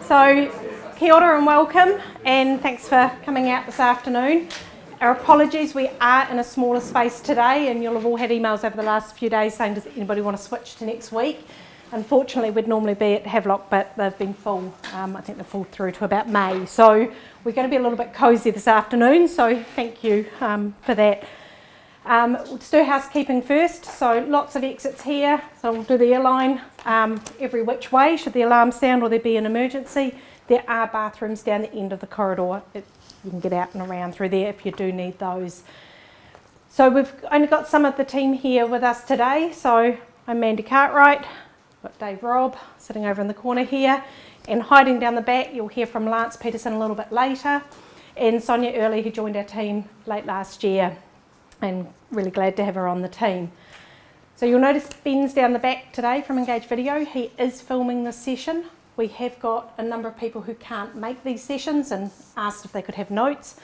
So, kia ora and welcome, and thanks for coming out this afternoon. Our apologies, we are in a smaller space today, and you'll have all had emails over the last few days saying, does anybody want to switch to next week? Unfortunately, we'd normally be at Havelock, but they've been full. I think they're full through to about May. So we're going to be a little bit cosy this afternoon, so thank you for that. We'll just do housekeeping first. So lots of exits here. So we'll do the airline every which way should the alarm sound or there be an emergency. There are bathrooms down the end of the corridor. You can get out and around through there if you do need those. So we've only got some of the team here with us today. So I'm Mandy Cartwright. Got Dave Robb sitting over in the corner here, and hiding down the back you'll hear from Lance Peterson a little bit later, and Sonia Early, who joined our team late last year, and really glad to have her on the team. So you'll notice Ben's down the back today from Engage Video. He is filming this session. We have got a number of people who can't make these sessions and asked if they could have notes.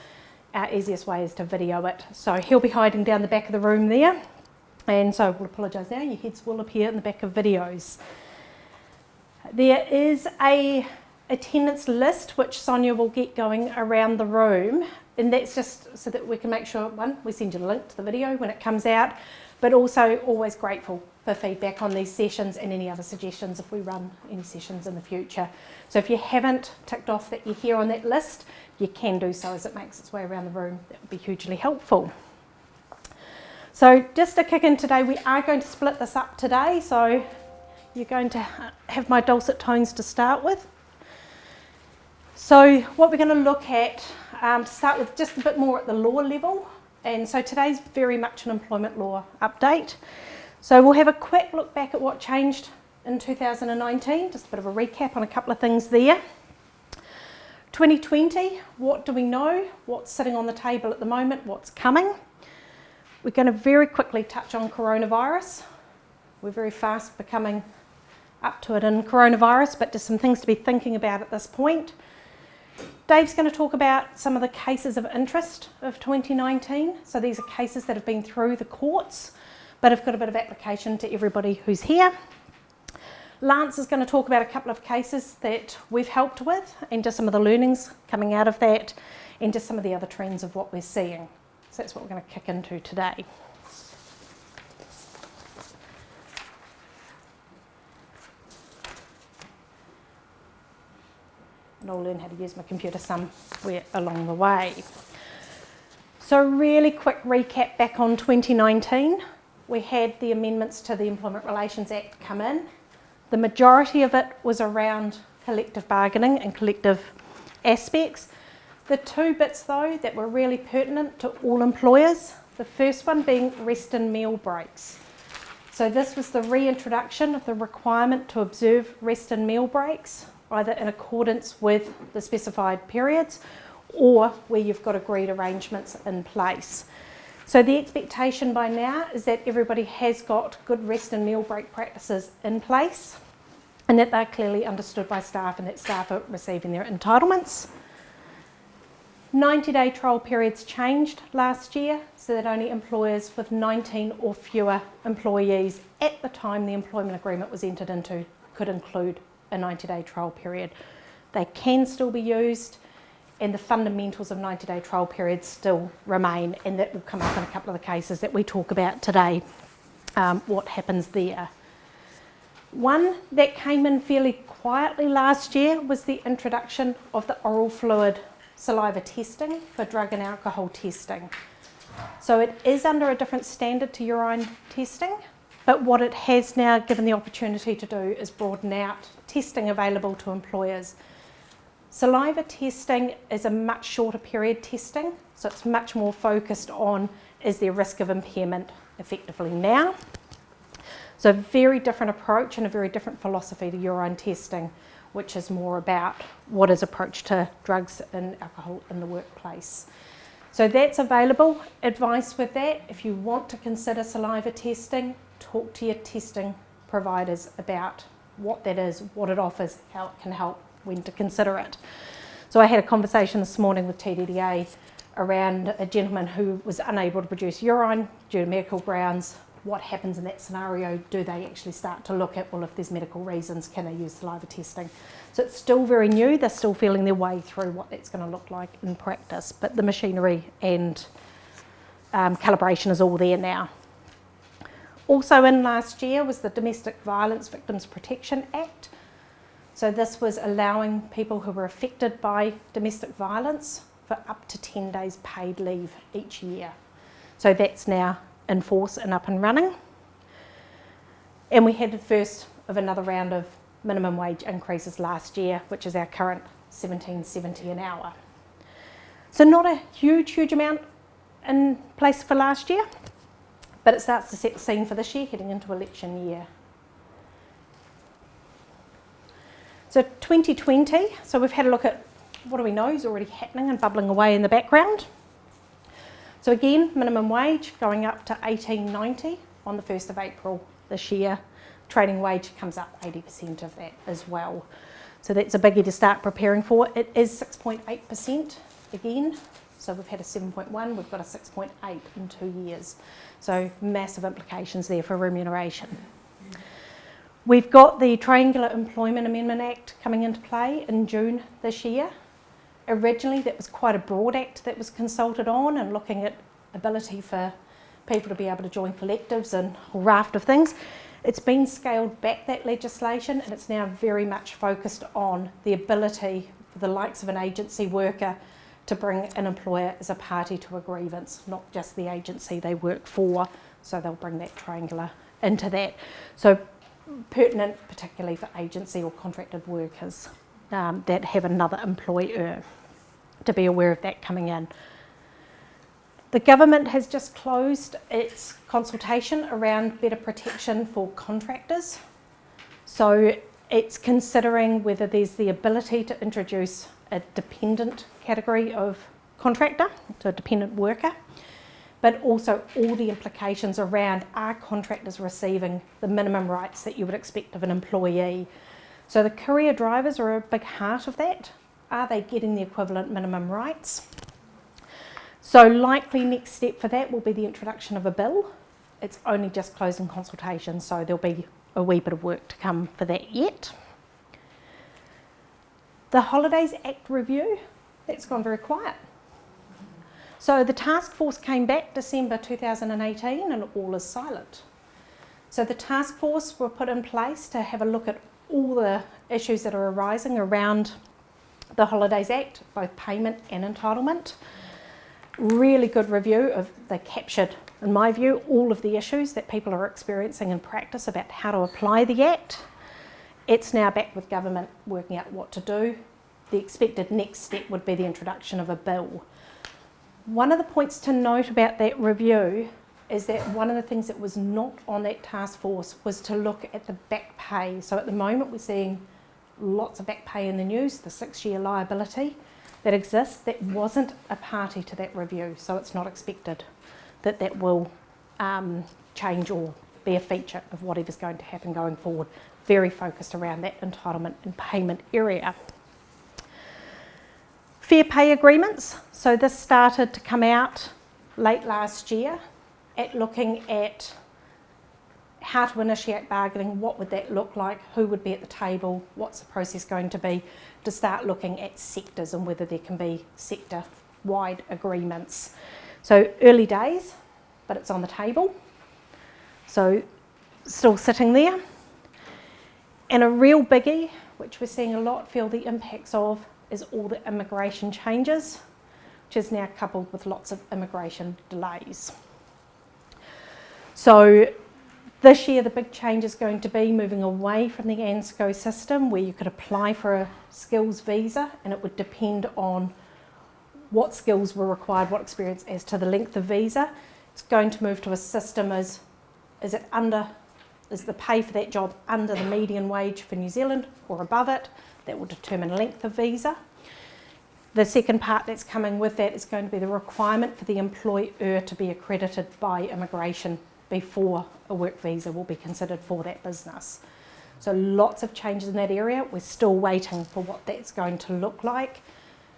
Our easiest way is to video it. So he'll be hiding down the back of the room there. And so we'll apologise now, your heads will appear in the back of videos. There is a attendance list which Sonia will get going around the room, and that's just so that we can make sure, one, we send you the link to the video when it comes out, but also always grateful for feedback on these sessions and any other suggestions if we run any sessions in the future. So if you haven't ticked off that you're here on that list, you can do so as it makes its way around the room. That would be hugely helpful. So just to kick in today, we are going to split this up today. So you're going to have my dulcet tones to start with. So what we're going to look at, to start with just a bit more at the law level. And so today's very much an employment law update. So we'll have a quick look back at what changed in 2019, just a bit of a recap on a couple of things there. 2020, what do we know? What's sitting on the table at the moment? What's coming? We're going to very quickly touch on coronavirus. We're very fast becoming up to it in coronavirus, but just some things to be thinking about at this point. Dave's going to talk about some of the cases of interest of 2019. So these are cases that have been through the courts, but have got a bit of application to everybody who's here. Lance is going to talk about a couple of cases that we've helped with, and just some of the learnings coming out of that, and just some of the other trends of what we're seeing. So that's what we're going to kick into today. And I'll learn how to use my computer somewhere along the way. So really quick recap back on 2019. We had the amendments to the Employment Relations Act come in. The majority of it was around collective bargaining and collective aspects. The two bits though that were really pertinent to all employers, the first one being rest and meal breaks. So this was the reintroduction of the requirement to observe rest and meal breaks, either in accordance with the specified periods or where you've got agreed arrangements in place. So the expectation by now is that everybody has got good rest and meal break practices in place, and that they're clearly understood by staff and that staff are receiving their entitlements. 90-day trial periods changed last year so that only employers with 19 or fewer employees at the time the employment agreement was entered into could include a 90-day trial period. They can still be used, and the fundamentals of 90-day trial periods still remain, and that will come up in a couple of the cases that we talk about today, what happens there. One that came in fairly quietly last year was the introduction of the oral fluid saliva testing for drug and alcohol testing. So it is under a different standard to urine testing, but what it has now given the opportunity to do is broaden out testing available to employers. Saliva testing is a much shorter period testing, so it's much more focused on is there risk of impairment effectively now. So a very different approach and a very different philosophy to urine testing, which is more about what is approach to drugs and alcohol in the workplace. So that's available. Advice with that, if you want to consider saliva testing, talk to your testing providers about what that is, what it offers, how it can help, when to consider it. So I had a conversation this morning with TDDA around a gentleman who was unable to produce urine due to medical grounds, what happens in that scenario? Do they actually start to look at, well, if there's medical reasons, can they use saliva testing? So it's still very new. They're still feeling their way through what that's going to look like in practice, but the machinery and calibration is all there now. Also in last year was the Domestic Violence Victims Protection Act. So this was allowing people who were affected by domestic violence for up to 10 days paid leave each year. So that's now in force and up and running. And we had the first of another round of minimum wage increases last year, which is our current $17.70 an hour. So not a huge amount in place for last year, but it starts to set the scene for this year, heading into election year. So 2020, so we've had a look at what do we know is already happening and bubbling away in the background. So again, minimum wage going up to $18.90 on the 1st of April this year. Trading wage comes up 80% of that as well. So that's a biggie to start preparing for. It is 6.8% again. So we've had a 7.1, we've got a 6.8 in 2 years. So massive implications there for remuneration. We've got the Triangular Employment Amendment Act coming into play in June this year. Originally that was quite a broad act that was consulted on and looking at ability for people to be able to join collectives and a raft of things. It's been scaled back, that legislation, and it's now very much focused on the ability for the likes of an agency worker to bring an employer as a party to a grievance, not just the agency they work for. So they'll bring that triangular into that. So pertinent particularly for agency or contracted workers that have another employer, to be aware of that coming in. The government has just closed its consultation around better protection for contractors. So it's considering whether there's the ability to introduce a dependent category of contractor, so a dependent worker, but also all the implications around are contractors receiving the minimum rights that you would expect of an employee. So the courier drivers are a big heart of that. Are they getting the equivalent minimum rights? So likely next step for that will be the introduction of a bill. It's only just closing consultation, so there'll be a wee bit of work to come for that yet. The Holidays Act review, that's gone very quiet. So the task force came back December 2018 and all is silent. So the task force were put in place to have a look at all the issues that are arising around the Holidays Act, both payment and entitlement. Really good review of, they captured, in my view, all of the issues that people are experiencing in practice about how to apply the Act. It's now back with government working out what to do. The expected next step would be the introduction of a bill. One of the points to note about that review is that one of the things that was not on that task force was to look at the back pay. So at the moment we're seeing lots of back pay in the news, the 6-year liability that exists, that wasn't a party to that review, so it's not expected that that will change or be a feature of whatever's going to happen going forward. Very focused around that entitlement and payment area. Fair pay agreements, so this started to come out late last year at looking at how to initiate bargaining, what would that look like, who would be at the table, what's the process going to be, to start looking at sectors and whether there can be sector-wide agreements. So early days, but it's on the table. So still sitting there. And a real biggie, which we're seeing a lot feel the impacts of, is all the immigration changes, which is now coupled with lots of immigration delays. So this year, the big change is going to be moving away from the ANSCO system where you could apply for a skills visa and it would depend on what skills were required, what experience as to the length of visa. It's going to move to a system is the pay for that job under the median wage for New Zealand or above it? That will determine length of visa. The second part that's coming with that is going to be the requirement for the employer to be accredited by immigration before a work visa will be considered for that business. So lots of changes in that area. We're still waiting for what that's going to look like.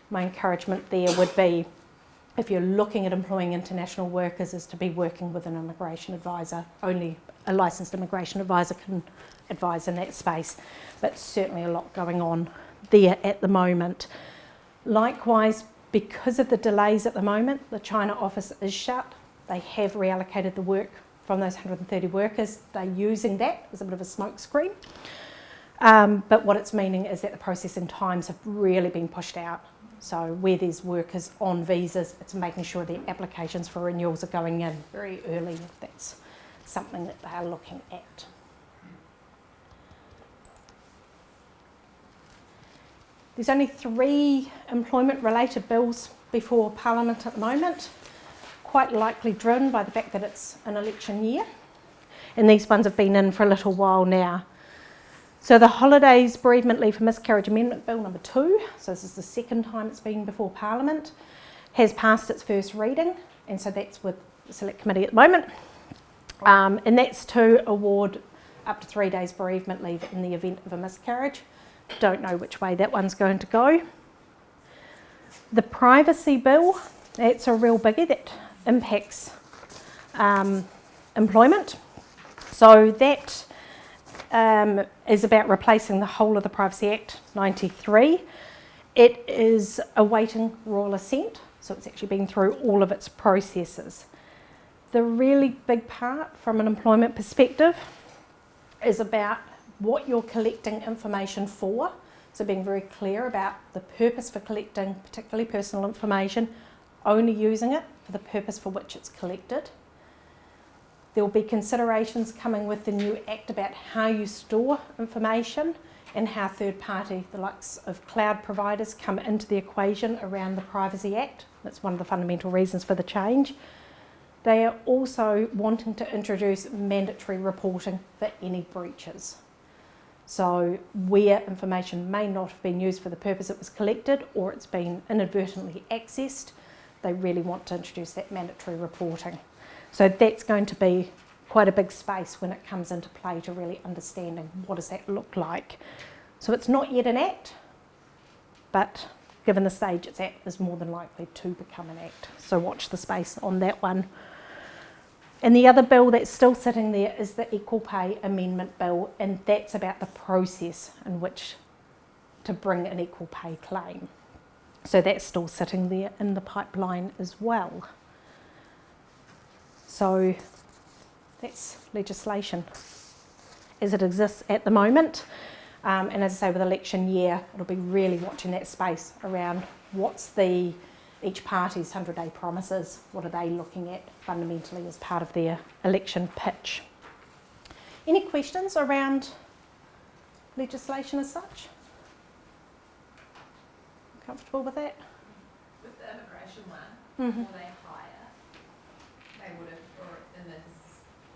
My encouragement there would be if you're looking at employing international workers, is to be working with an immigration advisor. Only a licensed immigration advisor can advise in that space, but certainly a lot going on there at the moment. Likewise, because of the delays at the moment, the China office is shut. They have reallocated the work from those 130 workers. They're using that as a bit of a smokescreen. But what it's meaning is that the processing times have really been pushed out. So where there's workers on visas, it's making sure their applications for renewals are going in very early if that's something that they are looking at. There's only 3 employment-related bills before Parliament at the moment, quite likely driven by the fact that it's an election year, and these ones have been in for a little while now. So the Holidays, Bereavement Leave for Miscarriage Amendment Bill number 2, so this is the second time it's been before Parliament, has passed its first reading, and so that's with the Select Committee at the moment, and that's to award up to 3 days bereavement leave in the event of a miscarriage. Don't know which way that one's going to go. The Privacy Bill, that's a real biggie that impacts employment. So that is about replacing the whole of the Privacy Act 93. It is awaiting royal assent, so it's actually been through all of its processes. The really big part from an employment perspective is about what you're collecting information for, so being very clear about the purpose for collecting particularly personal information, only using it for the purpose for which it's collected. There will be considerations coming with the new Act about how you store information and how third party, the likes of cloud providers, come into the equation around the Privacy Act. That's one of the fundamental reasons for the change. They are also wanting to introduce mandatory reporting for any breaches. So where information may not have been used for the purpose it was collected, or it's been inadvertently accessed, they really want to introduce that mandatory reporting. So that's going to be quite a big space when it comes into play to really understanding what does that look like. So it's not yet an act, but given the stage it's at, is more than likely to become an act. So watch the space on that one. And the other bill that's still sitting there is the Equal Pay Amendment Bill, and that's about the process in which to bring an equal pay claim. So that's still sitting there in the pipeline as well. So that's legislation as it exists at the moment. And as I say, with election year, it'll be really watching that space around what's each party's 100-day promises, what are they looking at fundamentally as part of their election pitch. Any questions around legislation as such? Comfortable with that? With the immigration one, before they hire, they would have, or in this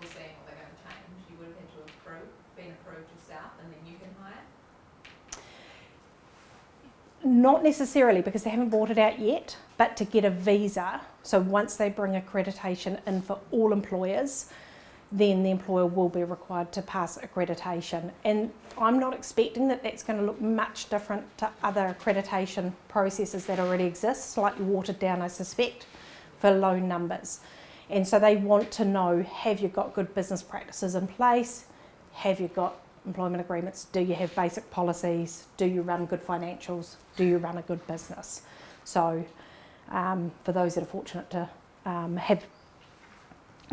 foreseeing what they're going to change, you would have had to have been approved yourself and then you can hire? Not necessarily, because they haven't brought it out yet, but to get a visa, so once they bring accreditation in for all employers, then the employer will be required to pass accreditation. And I'm not expecting that that's going to look much different to other accreditation processes that already exist, slightly watered down, I suspect, for low numbers. And so they want to know, have you got good business practices in place? Have you got employment agreements? Do you have basic policies? Do you run good financials? Do you run a good business? So for those that are fortunate to have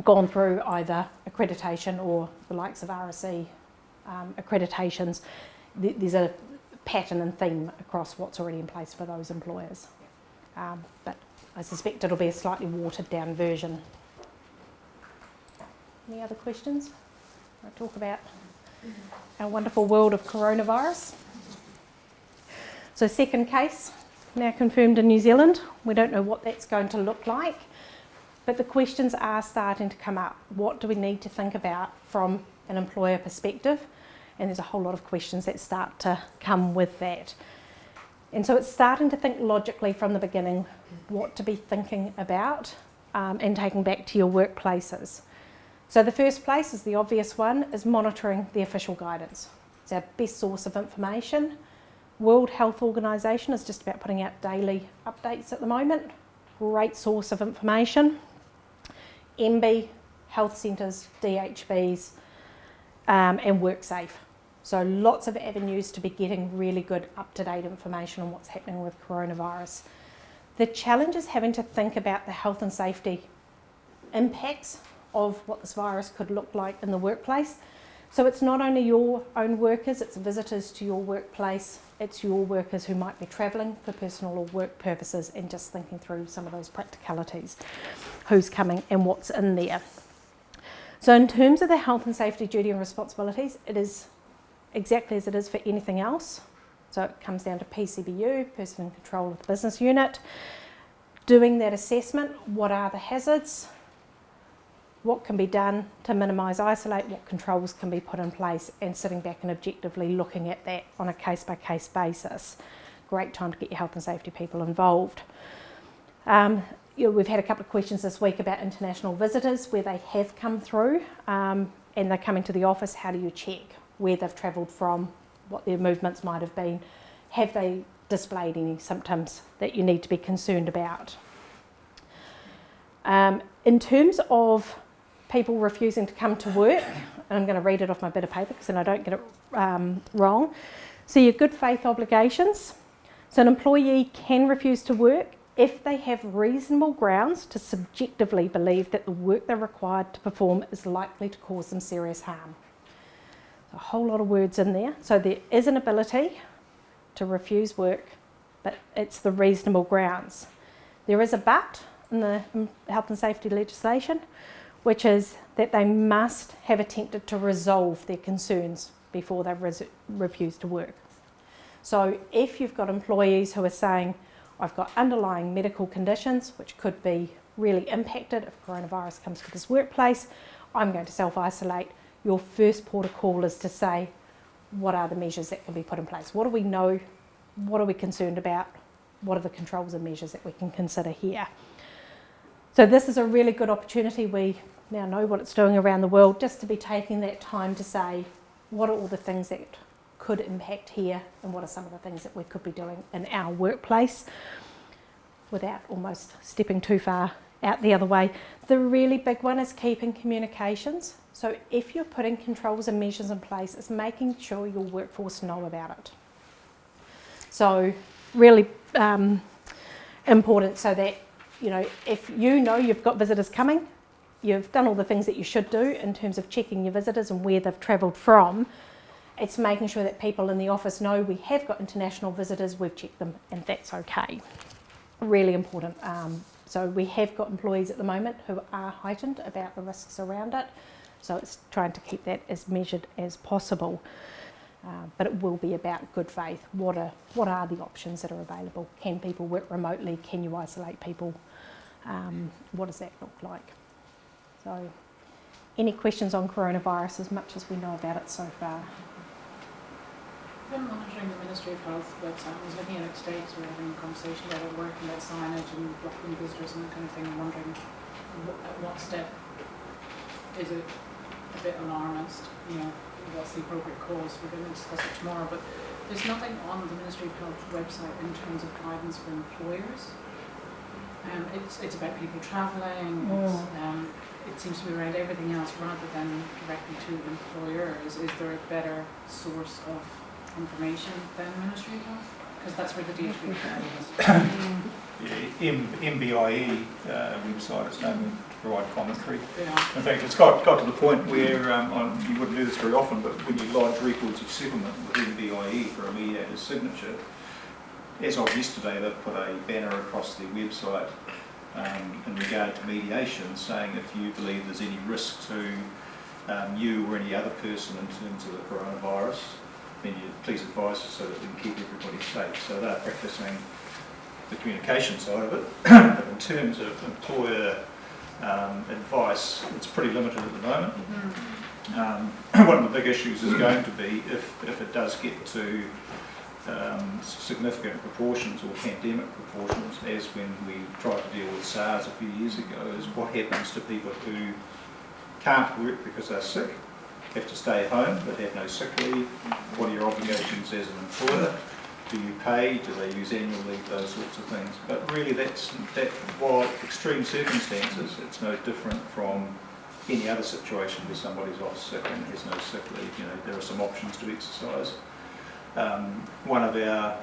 gone through either accreditation or the likes of RSE accreditations, there's a pattern and theme across what's already in place for those employers. But I suspect it'll be a slightly watered down version. Any other questions? I talk about our wonderful world of coronavirus. So second case, now confirmed in New Zealand. We don't know what that's going to look like, but the questions are starting to come up. What do we need to think about from an employer perspective? And there's a whole lot of questions that start to come with that. And so it's starting to think logically from the beginning what to be thinking about and taking back to your workplaces. So the first place is the obvious one, is monitoring the official guidance. It's our best source of information. World Health Organization is just about putting out daily updates at the moment. great source of information. MB, health centres, DHBs, and WorkSafe. So lots of avenues to be getting really good up-to-date information on what's happening with coronavirus. The challenge is having to think about the health and safety impacts of what this virus could look like in the workplace. So it's not only your own workers, it's visitors to your workplace, it's your workers who might be travelling for personal or work purposes, and just thinking through some of those practicalities, who's coming and what's in there. So in terms of the health and safety duty and responsibilities, it is exactly as it is for anything else. So it comes down to PCBU, person in control of the business unit, doing that assessment, what are the hazards, what can be done to minimise, isolate, what controls can be put in place, and sitting back and objectively looking at that on a case-by-case basis. Great time to get your health and safety people involved. We've had a couple of questions this week about international visitors, where they have come through and they're coming to the office. How do you check where they've travelled from, what their movements might have been? Have they displayed any symptoms that you need to be concerned about? In terms of people refusing to come to work, and I'm going to read it off my bit of paper because then I don't get it wrong. So your good faith obligations. So an employee can refuse to work if they have reasonable grounds to subjectively believe that the work they're required to perform is likely to cause them serious harm. A whole lot of words in there. So there is an ability to refuse work, but it's the reasonable grounds. There is a but in the health and safety legislation, which is that they must have attempted to resolve their concerns before they refuse to work. So if you've got employees who are saying, I've got underlying medical conditions which could be really impacted if coronavirus comes to this workplace, I'm going to self-isolate, your first port of call is to say, what are the measures that can be put in place? What do we know? What are we concerned about? What are the controls and measures that we can consider here? So this is a really good opportunity. We now know what it's doing around the world, just to be taking that time to say, what are all the things that could impact here, and what are some of the things that we could be doing in our workplace without almost stepping too far out the other way. The really big one is keeping communications. So if you're putting controls and measures in place, it's making sure your workforce know about it. So really important, so that if you know you've got visitors coming, you've done all the things that you should do in terms of checking your visitors and where they've travelled from. It's making sure that people in the office know we have got international visitors, we've checked them, and that's okay. Really important. So we have got employees at the moment who are heightened about the risks around it. So it's trying to keep that as measured as possible. But it will be about good faith. What are the options that are available? Can people work remotely? Can you isolate people? What does that look like? So any questions on coronavirus, as much as we know about it so far? I've been monitoring the Ministry of Health website. I was looking at it today because we were having a conversation about it, working about signage and blocking visitors and that kind of thing. I'm wondering at what step is it a bit alarmist? What's the appropriate cause? We're going to discuss it tomorrow, but there's nothing on the Ministry of Health website in terms of guidance for employers. It's about people travelling. It seems to be around everything else rather than directly to employers. Is there a better source of information than Ministry of Health? Because that's where the DHB is. MBIE website is known to provide commentary. Yeah. In fact, it's got to the point where you wouldn't do this very often, but when you lodge records of settlement with MBIE for a mediator's signature, as of yesterday, they've put a banner across their website in regard to mediation, saying if you believe there's any risk to you or any other person in terms of the coronavirus, then you please advise us so that we can keep everybody safe. So they're practicing the communication side of it. But in terms of employer advice, it's pretty limited at the moment. One of the big issues is going to be, if it does get to significant proportions or pandemic proportions, as when we tried to deal with SARS a few years ago, is what happens to people who can't work because they're sick, have to stay home but have no sick leave. What are your obligations as an employer? do you pay, do they use annual leave, those sorts of things. But really while extreme circumstances, it's no different from any other situation where somebody's off sick and has no sick leave. You know, there are some options to exercise. One of our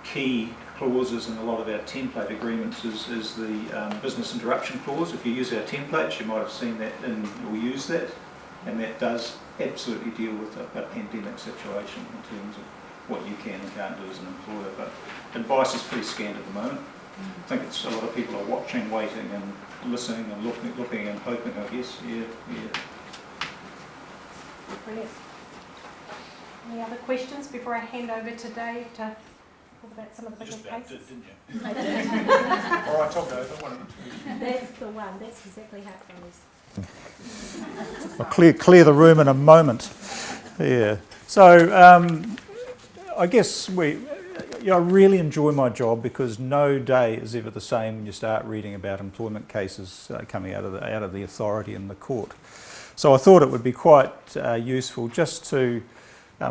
key clauses in a lot of our template agreements is the business interruption clause. If you use our templates, you might have seen that or use that, and that does absolutely deal with a pandemic situation in terms of what you can and can't do as an employer. But advice is pretty scant at the moment. I think it's a lot of people are watching, waiting and listening and looking and hoping, I guess. Yeah. Brilliant. Any other questions before I hand over to Dave to talk about some of the bigger cases? Didn't you? I did. All right, I'll go. One of them. That's the one. That's exactly how it goes. I'll clear the room in a moment. Yeah. So I guess I really enjoy my job because no day is ever the same when you start reading about employment cases coming out of the authority in the court. So I thought it would be quite useful just to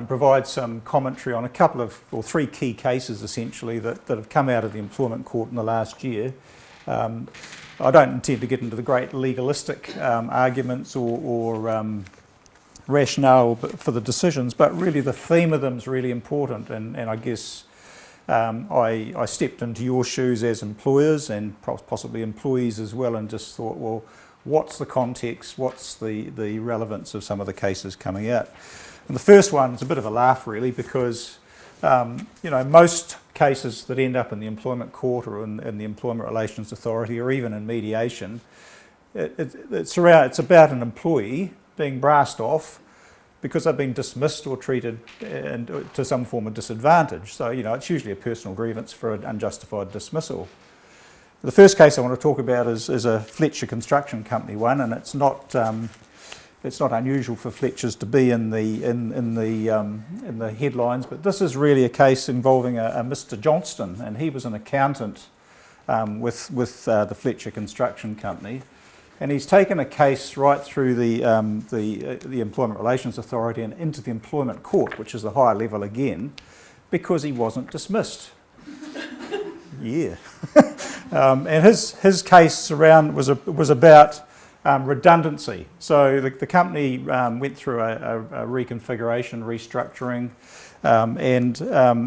provide some commentary on a couple of, or three key cases essentially that have come out of the employment court in the last year. I don't intend to get into the great legalistic arguments or rationale for the decisions, but really the theme of them is really important, and I guess I stepped into your shoes as employers and possibly employees as well, and just thought, well, what's the context, what's the relevance of some of the cases coming out? And the first one is a bit of a laugh really, because most cases that end up in the employment court or in the Employment Relations Authority or even in mediation, it's about an employee being brassed off because they've been dismissed or treated to some form of disadvantage. So, it's usually a personal grievance for an unjustified dismissal. The first case I want to talk about is a Fletcher Construction Company one, and it's not unusual for Fletchers to be in the headlines, but this is really a case involving a Mr. Johnston, and he was an accountant with the Fletcher Construction Company, and he's taken a case right through the Employment Relations Authority and into the Employment Court, which is the higher level again, because he wasn't dismissed. Yeah. And his case was about redundancy. So the company went through a reconfiguration, restructuring, and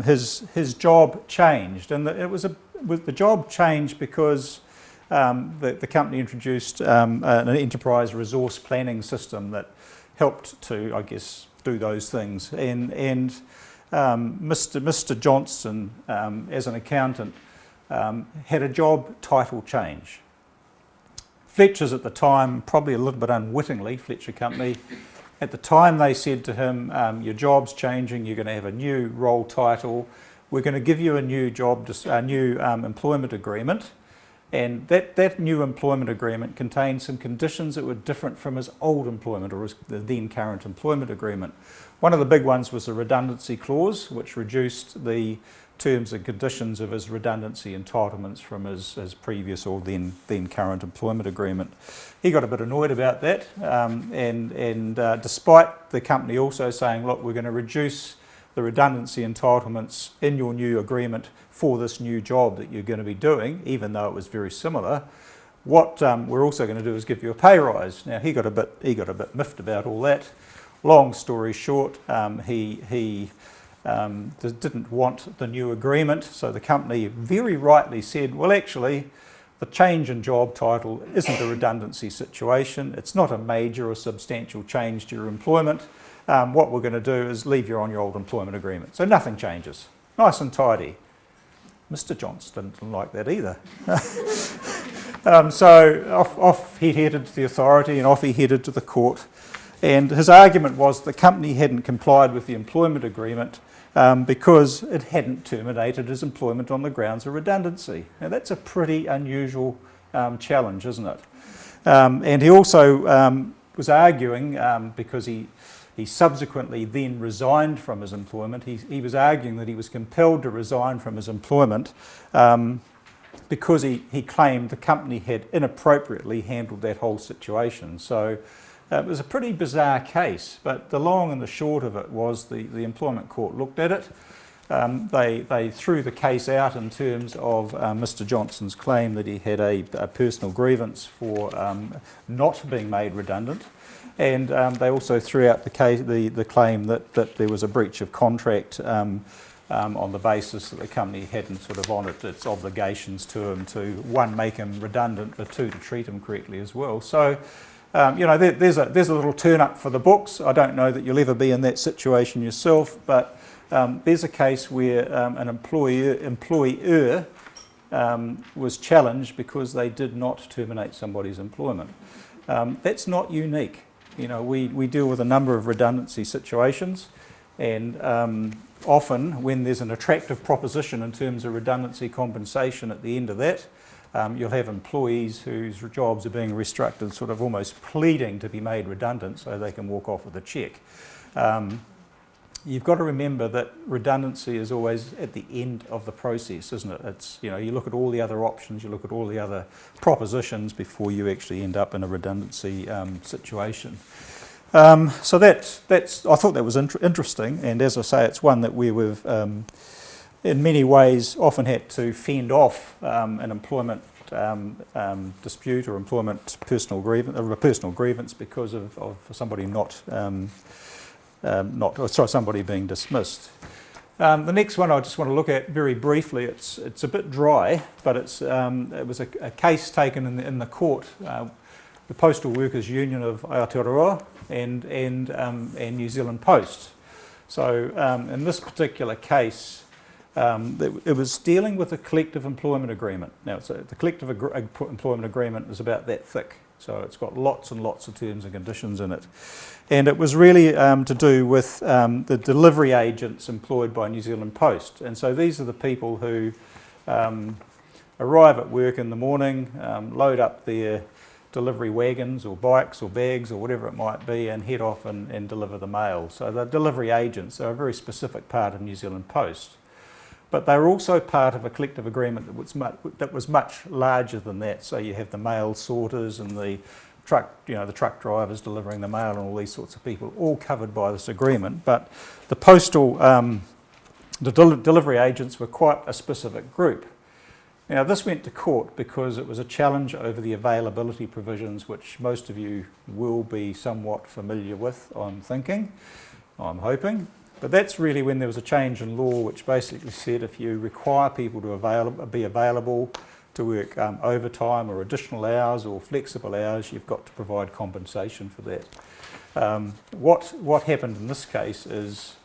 his job changed. And the job changed because the company introduced an enterprise resource planning system that helped to, I guess, do those things. And Mr. Johnston, as an accountant, had a job title change. Fletcher's at the time, probably a little bit unwittingly, Fletcher Company, at the time they said to him, your job's changing, you're going to have a new role title, we're going to give you a new employment agreement, and that new employment agreement contained some conditions that were different from his old employment or his then current employment agreement. One of the big ones was the redundancy clause, which reduced the terms and conditions of his redundancy entitlements from his previous or then current employment agreement. He got a bit annoyed about that, and despite the company also saying, look, we're going to reduce the redundancy entitlements in your new agreement for this new job that you're going to be doing, even though it was very similar, what we're also going to do is give you a pay rise. Now he got a bit miffed about all that. Long story short, he didn't want the new agreement, so the company very rightly said, well, actually, the change in job title isn't a redundancy situation. It's not a major or substantial change to your employment. What we're going to do is leave you on your old employment agreement. So nothing changes. Nice and tidy. Mr. Johnston didn't like that either. So off he headed to the authority and off he headed to the court. And his argument was the company hadn't complied with the employment agreement because it hadn't terminated his employment on the grounds of redundancy. Now that's a pretty unusual challenge, isn't it? And he also was arguing, because he subsequently then resigned from his employment, he was arguing that he was compelled to resign from his employment because he claimed the company had inappropriately handled that whole situation. So it was a pretty bizarre case, but the long and the short of it was the employment court looked at it. They threw the case out in terms of Mr. Johnson's claim that he had a personal grievance for not being made redundant, and they also threw out the claim that there was a breach of contract on the basis that the company hadn't sort of honoured its obligations to him to, one, make him redundant, but two, to treat him correctly as well. So, there's a little turn up for the books. I don't know that you'll ever be in that situation yourself, but there's a case where an employer was challenged because they did not terminate somebody's employment. That's not unique. We deal with a number of redundancy situations, and often when there's an attractive proposition in terms of redundancy compensation at the end of that, you'll have employees whose jobs are being restructured sort of almost pleading to be made redundant so they can walk off with a cheque. You've got to remember that redundancy is always at the end of the process, isn't it? It's, you look at all the other options, you look at all the other propositions before you actually end up in a redundancy situation. So that's I thought that was interesting, and as I say, it's one that we've in many ways often had to fend off an employment dispute or employment personal grievance because of somebody somebody being dismissed. The next one I just want to look at very briefly. It's a bit dry, but it was a case taken in the court, the Postal Workers Union of Aotearoa and New Zealand Post. So in this particular case, it was dealing with a collective employment agreement. Now, the collective employment agreement is about that thick, so it's got lots and lots of terms and conditions in it. And it was really to do with the delivery agents employed by New Zealand Post. And so these are the people who arrive at work in the morning, load up their delivery wagons or bikes or bags or whatever it might be, and head off and deliver the mail. So the delivery agents are a very specific part of New Zealand Post. But they're also part of a collective agreement that was much larger than that. So you have the mail sorters and the truck drivers delivering the mail and all these sorts of people, all covered by this agreement. But the postal, delivery agents were quite a specific group. Now, this went to court because it was a challenge over the availability provisions, which most of you will be somewhat familiar with, I'm hoping. But that's really when there was a change in law which basically said if you require people to be available to work overtime or additional hours or flexible hours, you've got to provide compensation for that. What happened in this case is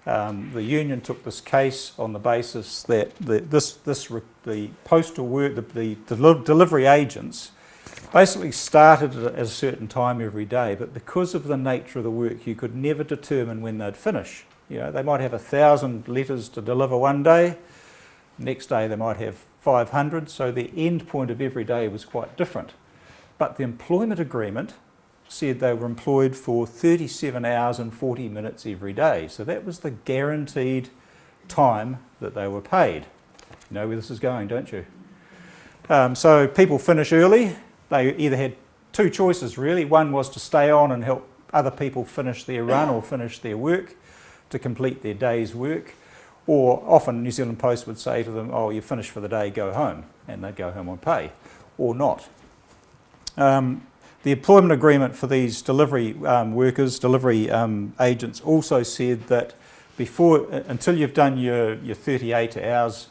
the union took this case on the basis that the delivery agents basically started at a certain time every day, but because of the nature of the work, you could never determine when they'd finish. They might have 1,000 letters to deliver one day, next day they might have 500, so the end point of every day was quite different. But the employment agreement said they were employed for 37 hours and 40 minutes every day. So that was the guaranteed time that they were paid. You know where this is going, don't you? So people finish early. They either had two choices really. One was to stay on and help other people finish their run or finish their work, to complete their day's work. Or often New Zealand Post would say to them, oh, you're finished for the day, go home. And they'd go home on pay, or not. The employment agreement for these delivery workers, delivery agents, also said that until you've done your 38 hours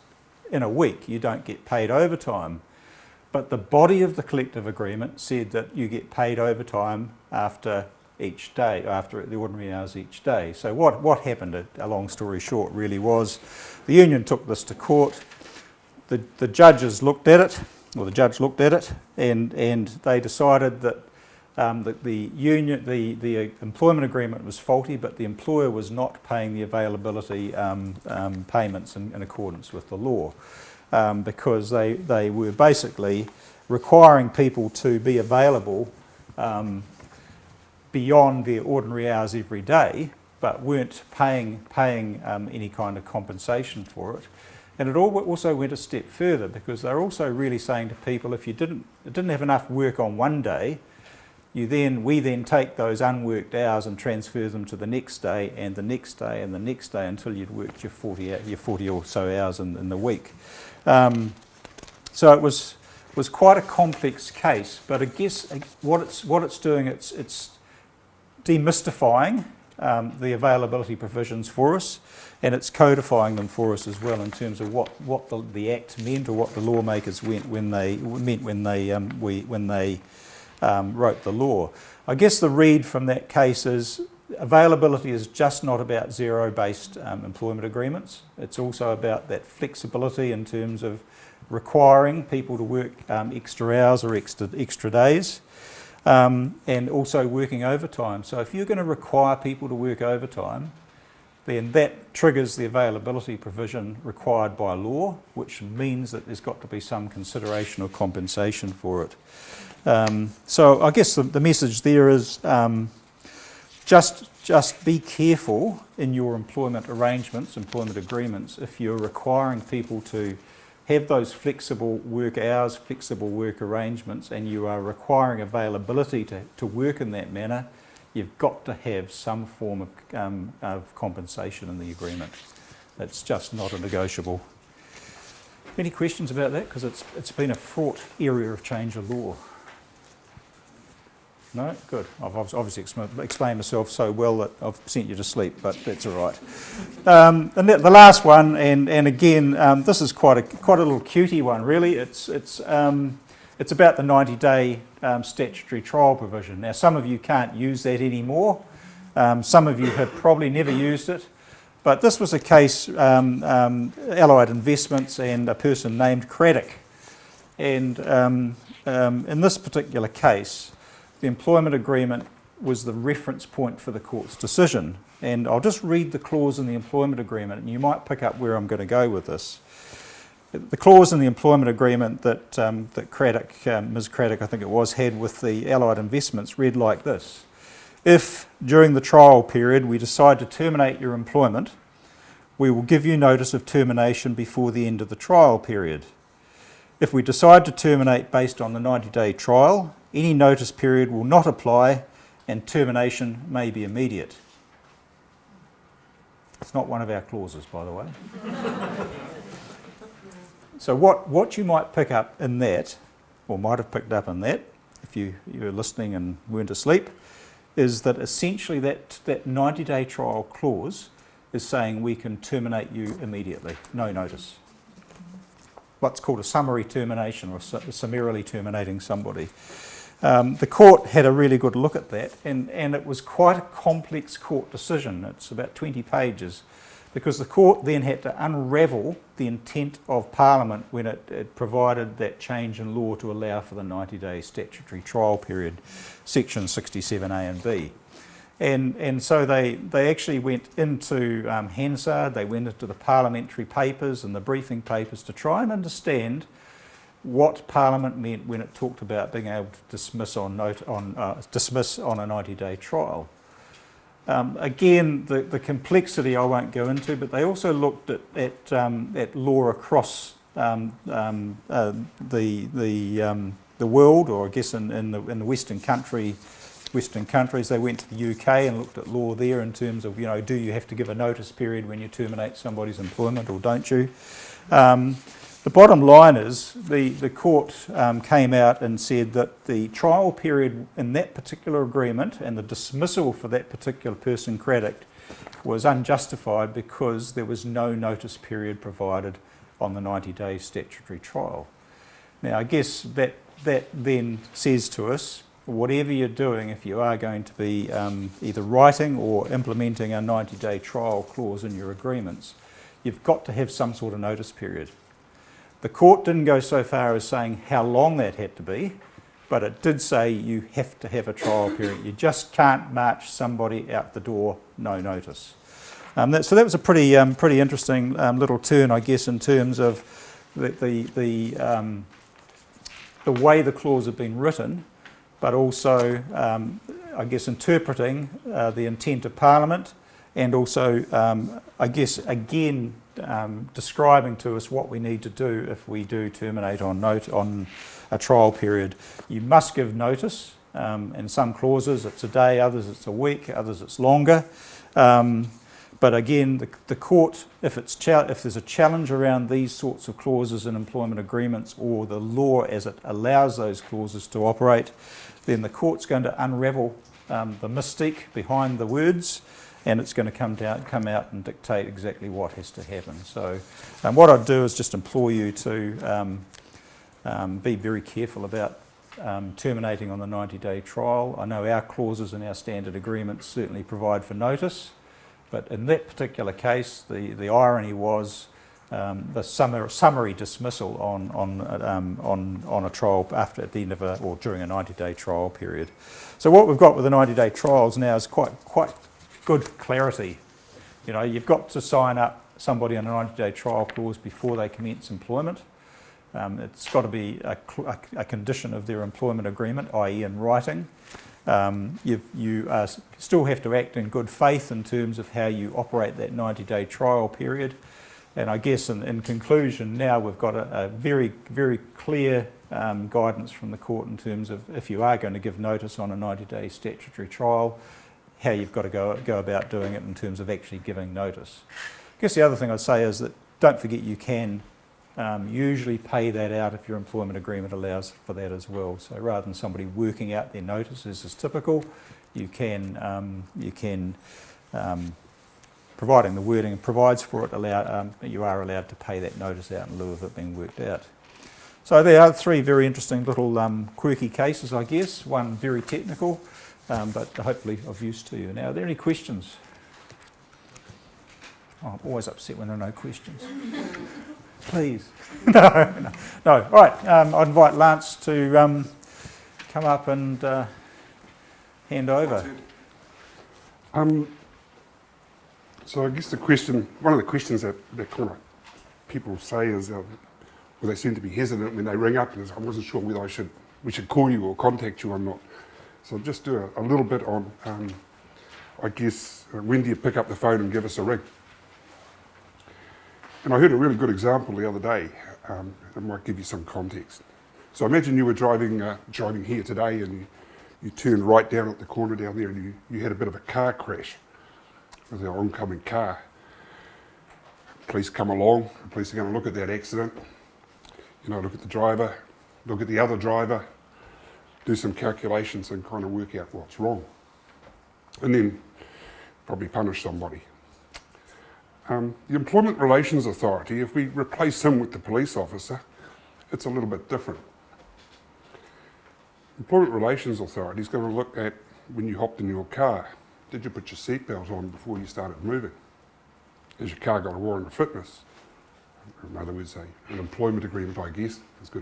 in a week, you don't get paid overtime. But the body of the collective agreement said that you get paid overtime after each day, after the ordinary hours each day. So what happened, a long story short, really was the union took this to court. The judges looked at it, or the judge looked at it, and they decided that the employment agreement was faulty, but the employer was not paying the availability payments in accordance with the law, because they were basically requiring people to be available beyond their ordinary hours every day, but weren't paying any kind of compensation for it. And it also went a step further, because they're also really saying to people, if you didn't have enough work on one day, we then take those unworked hours and transfer them to the next day and the next day and the next day until you'd worked your 40 or so hours in the week. So it was quite a complex case, but I guess what it's doing, it's demystifying the availability provisions for us, and it's codifying them for us as well in terms of what the Act meant, or what the lawmakers meant when they wrote the law. I guess the read from that case is availability is just not about zero-based employment agreements. It's also about that flexibility in terms of requiring people to work extra hours or extra days, and also working overtime. So if you're going to require people to work overtime, then that triggers the availability provision required by law, which means that there's got to be some consideration or compensation for it. So I guess the message there is just be careful in your employment arrangements, employment agreements, if you're requiring people to have those flexible work hours, flexible work arrangements, and you are requiring availability to work in that manner, you've got to have some form of compensation in the agreement. It's just not a negotiable. Any questions about that? Because it's been a fraught area of change of law. No? Good. I've obviously explained myself so well that I've sent you to sleep, but that's all right. And the last one, and again, this is quite a little cutie one, really. It's about the 90-day statutory trial provision. Now, some of you can't use that anymore. Some of you have probably never used it. But this was a case, Allied Investments and a person named Craddock. And in this particular case, the employment agreement was the reference point for the court's decision. And I'll just read the clause in the employment agreement, and you might pick up where I'm going to go with this. The clause in the employment agreement that Craddock, Ms. Craddock, I think it was, had with the Allied Investments read like this. If, during the trial period, we decide to terminate your employment, we will give you notice of termination before the end of the trial period. If we decide to terminate based on the 90-day trial, any notice period will not apply and termination may be immediate. It's not one of our clauses, by the way. So what you might pick up in that, or might have picked up in that, if you were listening and weren't asleep, is that essentially that 90-day trial clause is saying we can terminate you immediately, no notice. What's called a summary termination, or summarily terminating somebody. The court had a really good look at that, and it was quite a complex court decision. It's about 20 pages, because the court then had to unravel the intent of Parliament when it provided that change in law to allow for the 90-day statutory trial period, section 67A and B. And so they actually went into Hansard, they went into the parliamentary papers and the briefing papers to try and understand what Parliament meant when it talked about being able to dismiss on a 90-day trial. Again, the complexity I won't go into, but they also looked at law across the world, or I guess in the Western countries. They went to the UK and looked at law there in terms of, do you have to give a notice period when you terminate somebody's employment, or don't you? The bottom line is the court came out and said that the trial period in that particular agreement and the dismissal for that particular person, Craddock, was unjustified because there was no notice period provided on the 90-day statutory trial. Now, I guess that then says to us, whatever you're doing, if you are going to be either writing or implementing a 90-day trial clause in your agreements, you've got to have some sort of notice period. The court didn't go so far as saying how long that had to be, but it did say you have to have a trial period. You just can't march somebody out the door, no notice. So that was a pretty interesting little turn, I guess, in terms of the way the clause had been written, but also, I guess, interpreting the intent of Parliament, and also, I guess, again, describing to us what we need to do if we do terminate on a trial period. You must give notice In some clauses it's a day, others it's a week, others it's longer. But again, the court, if there's a challenge around these sorts of clauses in employment agreements, or the law as it allows those clauses to operate, then the court's going to unravel the mystique behind the words, and it's going to come out and dictate exactly what has to happen. So what I'd do is just implore you to be very careful about terminating on the 90-day trial. I know our clauses in our standard agreements certainly provide for notice, but in that particular case, the irony was the summary dismissal on a trial at the end of or during a 90-day trial period. So what we've got with the 90-day trials now is quite good clarity. You know, you've got to sign up somebody on a 90-day trial clause before they commence employment. It's got to be a condition of their employment agreement, i.e. in writing. You still have to act in good faith in terms of how you operate that 90-day trial period. And I guess in conclusion, now we've got a very, very clear guidance from the court in terms of if you are going to give notice on a 90-day statutory trial, how you've got to go about doing it in terms of actually giving notice. I guess the other thing I'd say is that don't forget you can usually pay that out if your employment agreement allows for that as well. So rather than somebody working out their notice, as is typical, you can providing the wording provides for it, you are allowed to pay that notice out in lieu of it being worked out. So there are three very interesting little quirky cases, I guess. One very technical, but hopefully of use to you. Now, are there any questions? Oh, I'm always upset when there are no questions. Please. No. All right, I'd invite Lance to come up and hand over. So I guess one of the questions that kind of people say is, well, they seem to be hesitant when they ring up, and I wasn't sure whether we should call you or contact you or not. So I'll just do a little bit on, I guess, when do you pick up the phone and give us a ring? And I heard a really good example the other day that might give you some context. So imagine you were driving here today, and you turned right down at the corner down there, and you had a bit of a car crash with an oncoming car. Police come along, the police are going to look at that accident, look at the driver, look at the other driver, do some calculations and kind of work out what's wrong. And then probably punish somebody. The Employment Relations Authority, if we replace him with the police officer, it's a little bit different. Employment Relations Authority is going to look at when you hopped in your car. Did you put your seatbelt on before you started moving? Has your car got a warrant of fitness? In other words, an employment agreement, I guess, is a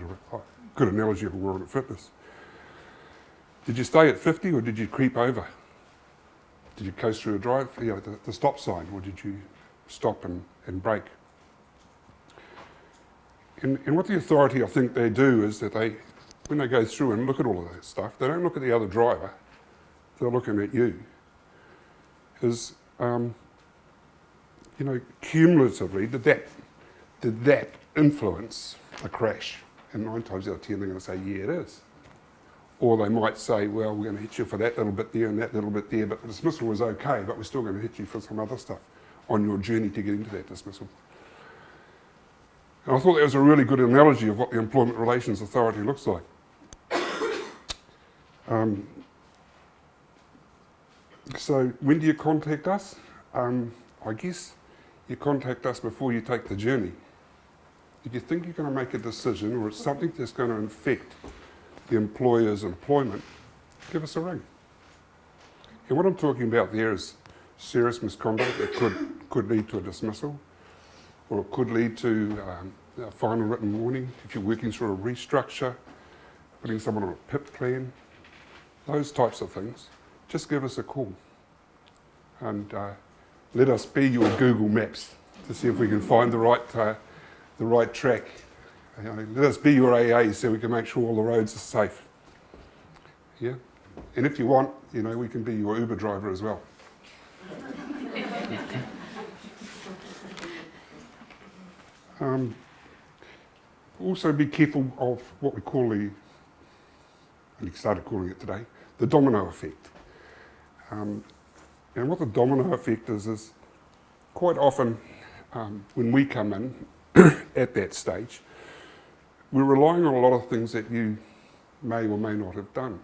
good analogy of a warrant of fitness. Did you stay at 50 or did you creep over? Did you coast through a drive, the stop sign, or did you stop and brake? And what the authority, I think they do is that when they go through and look at all of that stuff, they don't look at the other driver, they're looking at you. Is, cumulatively, did that influence a crash? And 9 times out of 10 they're going to say, yeah, it is. Or they might say, well, we're going to hit you for that little bit there and that little bit there, but the dismissal was okay, but we're still going to hit you for some other stuff on your journey to get into that dismissal. And I thought that was a really good analogy of what the Employment Relations Authority looks like. So when do you contact us? I guess you contact us before you take the journey. If you think you're going to make a decision or it's something that's going to affect the employer's employment, give us a ring. And what I'm talking about there is serious misconduct that could lead to a dismissal, or it could lead to a final written warning if you're working through a restructure, putting someone on a PIP plan, those types of things. Just give us a call and let us be your Google Maps to see if we can find the right track. Let us be your AA so we can make sure all the roads are safe. Yeah, and if you want, we can be your Uber driver as well. Also be careful of what we call we started calling it today, the domino effect. And what the domino effect is quite often when we come in at that stage, we're relying on a lot of things that you may or may not have done.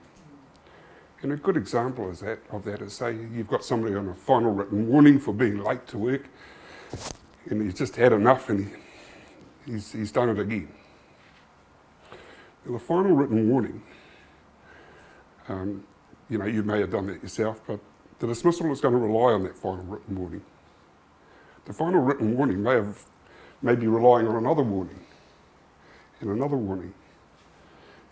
And a good example of that is, say you've got somebody on a final written warning for being late to work, and he's just had enough and he's done it again. Now, the final written warning, you may have done that yourself, but the dismissal is going to rely on that final written warning. The final written warning may be relying on another warning and another warning.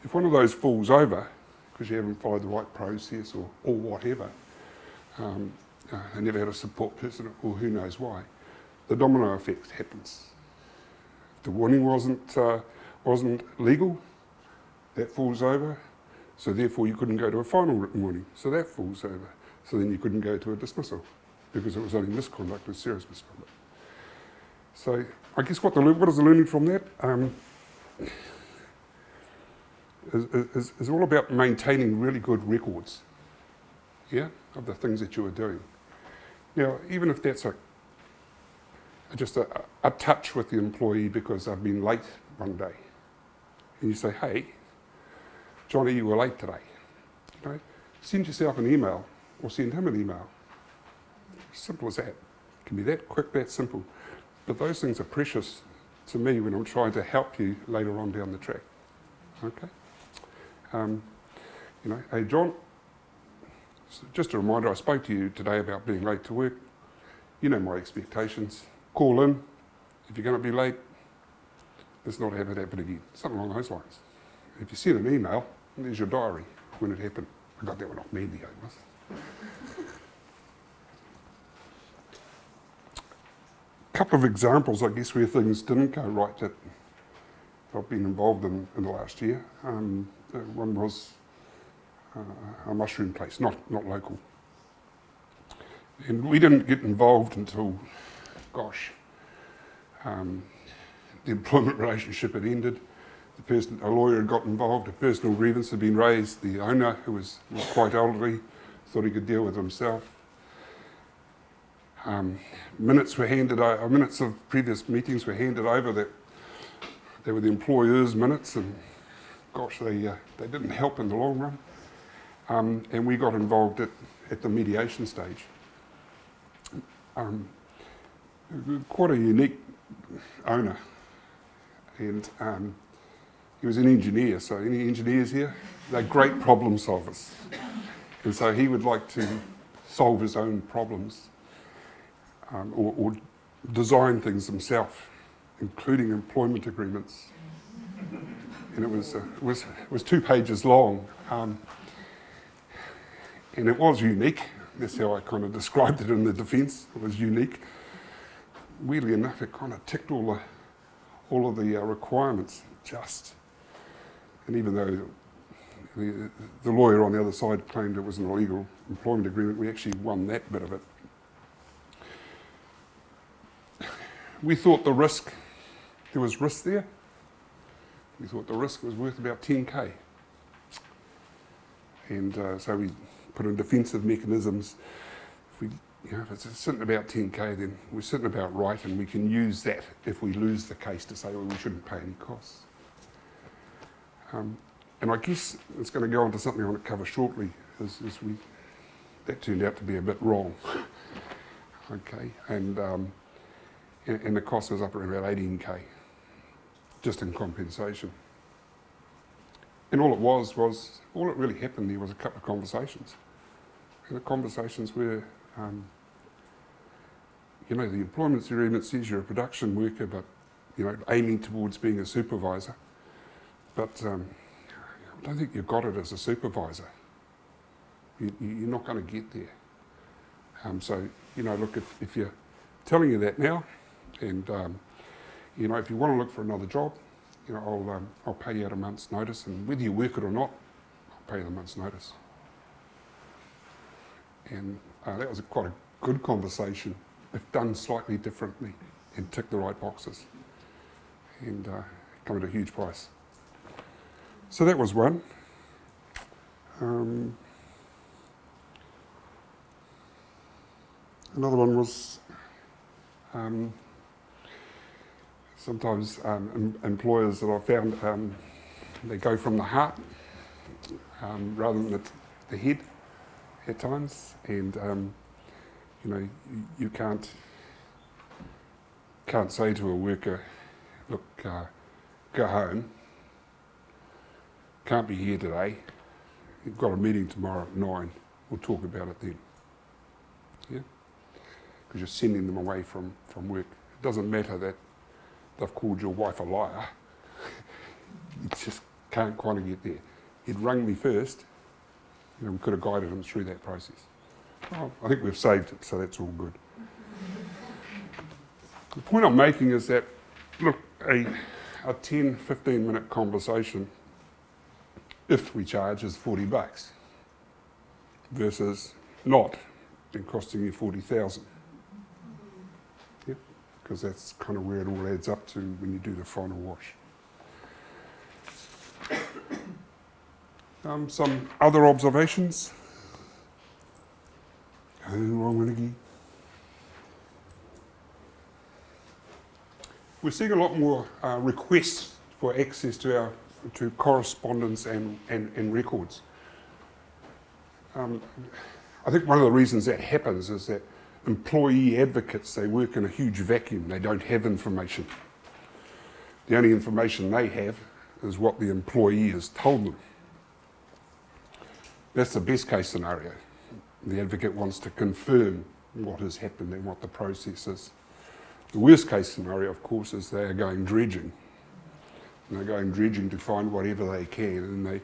If one of those falls over because you haven't followed the right process or whatever, and never had a support person or who knows why, the domino effect happens. If the warning wasn't legal, that falls over, so therefore you couldn't go to a final written warning, so that falls over. So then you couldn't go to a dismissal because it was only misconduct, it was serious misconduct. So I guess what is the learning from that? Is all about maintaining really good records, of the things that you are doing. Now, even if that's just a touch with the employee because they've been late one day, and you say, hey, Johnny, you were late today. Send yourself an email or send him an email. Simple as that. It can be that quick, that simple. But those things are precious to me when I'm trying to help you later on down the track. Okay? Hey John, just a reminder, I spoke to you today about being late to work. You know my expectations. Call in. If you're going to be late, let's not have it happen again. Something along those lines. If you send an email, there's your diary when it happened. I got that one off Mandy, I must. A couple of examples, I guess, where things didn't go right that I've been involved in the last year. One was a mushroom place, not local. And we didn't get involved until, the employment relationship had ended. A lawyer had got involved, a personal grievance had been raised. The owner, who was quite elderly, thought he could deal with himself. Minutes of previous meetings were handed over that they were the employer's minutes, and they didn't help in the long run. And we got involved at the mediation stage. Quite a unique owner, and he was an engineer, so any engineers here? They're great problem solvers. And so he would like to solve his own problems or design things himself, including employment agreements. And it was 2 pages long. And it was unique. That's how I kind of described it in the defence. It was unique. Weirdly enough, it kind of ticked all of the requirements just. And even though the lawyer on the other side claimed it was an illegal employment agreement, we actually won that bit of it. We thought there was risk there. We thought the risk was worth about 10K. And so we put in defensive mechanisms. If it's sitting about 10K, then we're sitting about right, and we can use that if we lose the case to say, well, we shouldn't pay any costs. And I guess it's going to go on to something I want to cover shortly, that turned out to be a bit wrong. Okay, and the cost was up around about 18K, just in compensation. And all it really happened there was a couple of conversations. And the conversations were, the employment agreement says you're a production worker, but, aiming towards being a supervisor. But I don't think you've got it as a supervisor. You're not going to get there. So, look, if you're telling you that now, and, if you want to look for another job, I'll pay you out a month's notice, and whether you work it or not, I'll pay you a month's notice. And that was quite a good conversation, if done slightly differently and tick the right boxes, and come at a huge price. So that was one. Another one was sometimes employers that I've found, they go from the heart rather than the head at times, and you know, you can't say to a worker, look, go home, can't be here today, you've got a meeting tomorrow at 9, we'll talk about it then. Yeah? Because you're sending them away from work. It doesn't matter that they've called your wife a liar, you just can't quite get there. He'd rung me first, you know, we could have guided him through that process. Well, I think we've saved it, so that's all good. The point I'm making is that, look, a 10, 15-minute conversation, if we charge, is $40 versus not and costing you 40,000. Yeah, because that's kind of where it all adds up to when you do the final wash. Some other observations. We're seeing a lot more requests for access to correspondence and records. I think one of the reasons that happens is that employee advocates, they work in a huge vacuum. They don't have information. The only information they have is what the employee has told them. That's the best case scenario. The advocate wants to confirm what has happened and what the process is. The worst case scenario, of course, is they are going dredging. And they're going dredging to find whatever they can, and they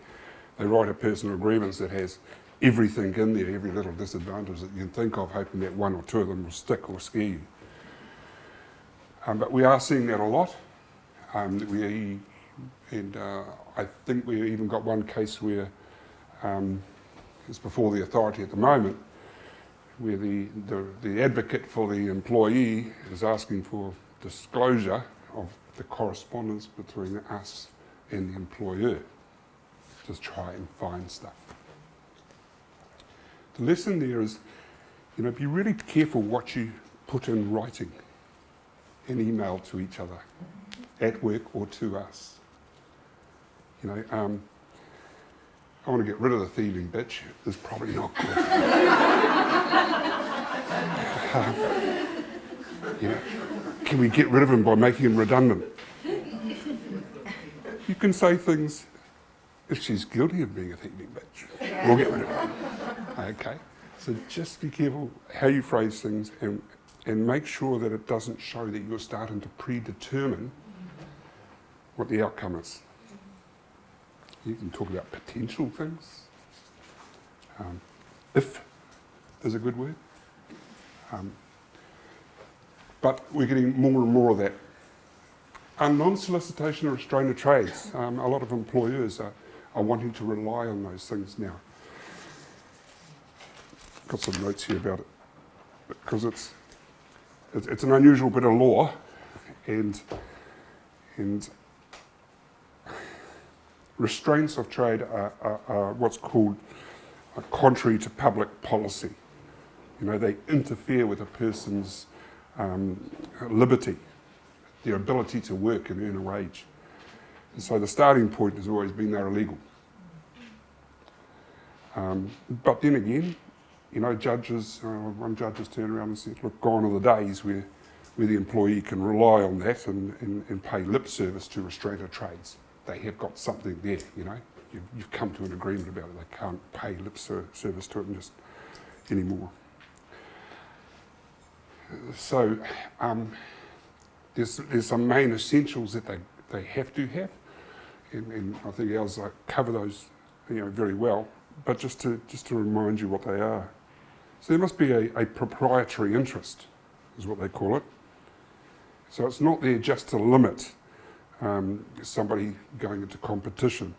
write a personal grievance that has everything in there, every little disadvantage that you can think of, hoping that one or two of them will stick or scare you. But we are seeing that a lot. I think we even got one case where it's before the authority at the moment, where the advocate for the employee is asking for disclosure of the correspondence between us and the employer, to try and find stuff. The lesson there is, you know, be really careful what you put in writing and email to each other, at work or to us. You know, I want to get rid of the thieving bitch. It's probably not good. You know, can we get rid of him by making him redundant? You can say things, if she's guilty of being a thieving bitch, we'll get rid of her. Okay, so just be careful how you phrase things and make sure that it doesn't show that you're starting to predetermine what the outcome is. You can talk about potential things. If is a good word. But we're getting more and more of that. Non-solicitation or restraint of trades. A lot of employers are wanting to rely on those things now. Got some notes here about it, because it's an unusual bit of law, and restraints of trade are what's called contrary to public policy. You know, they interfere with a person's liberty, their ability to work and earn a wage. And so the starting point has always been they're illegal. But then again, you know, judges, one judge has turned around and said, look, gone are the days where the employee can rely on that and pay lip service to restraint of trades. They have got something there, you know. You've come to an agreement about it. They can't pay lip service to it and just anymore. So there's some main essentials that they have to have, and I think ours cover those, you know, very well. But just to remind you what they are. So there must be a proprietary interest, is what they call it. So it's not there just to limit somebody going into competition.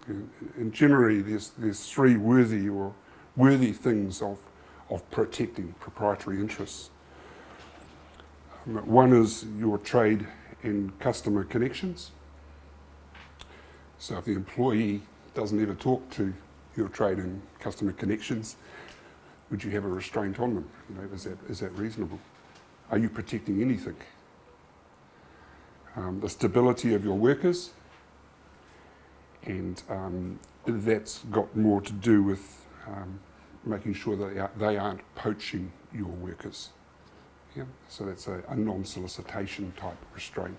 And generally, there's three worthy things of protecting proprietary interests. One is your trade and customer connections. So if the employee doesn't ever talk to your trade and customer connections, would you have a restraint on them? You know, is that reasonable? Are you protecting anything? The stability of your workers, and that's got more to do with making sure that they aren't poaching your workers. Yeah? So that's a non-solicitation type restraint.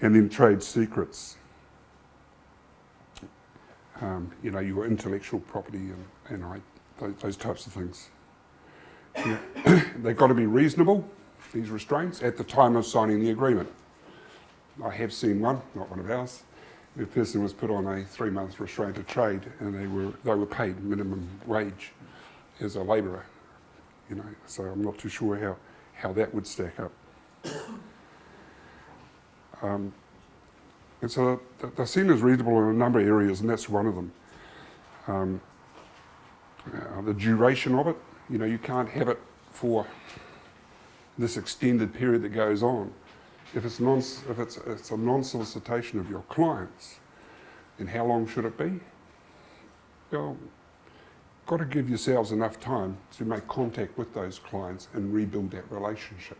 And then trade secrets. You know, your intellectual property and those types of things. Yeah. They've got to be reasonable, these restraints, at the time of signing the agreement. I have seen one, not one of ours. The person was put on a 3-month restraint of trade, and they were paid minimum wage as a labourer. You know, so I'm not too sure how that would stack up. And so they're seen as reasonable in a number of areas, and that's one of them. The duration of it, you know, you can't have it for this extended period that goes on. If it's a non-solicitation of your clients, then how long should it be? Well, got to give yourselves enough time to make contact with those clients and rebuild that relationship.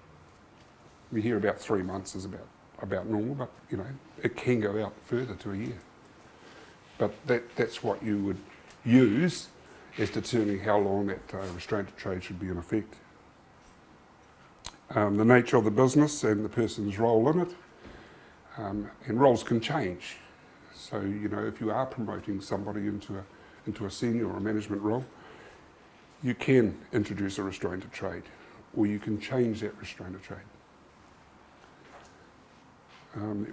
We hear about 3 months is about normal, but you know, it can go out further to a year. But that's what you would use as determining how long that restraint of trade should be in effect. The nature of the business and the person's role in it, and roles can change. So you know, if you are promoting somebody into a senior or a management role, you can introduce a restraint of trade, or you can change that restraint of trade.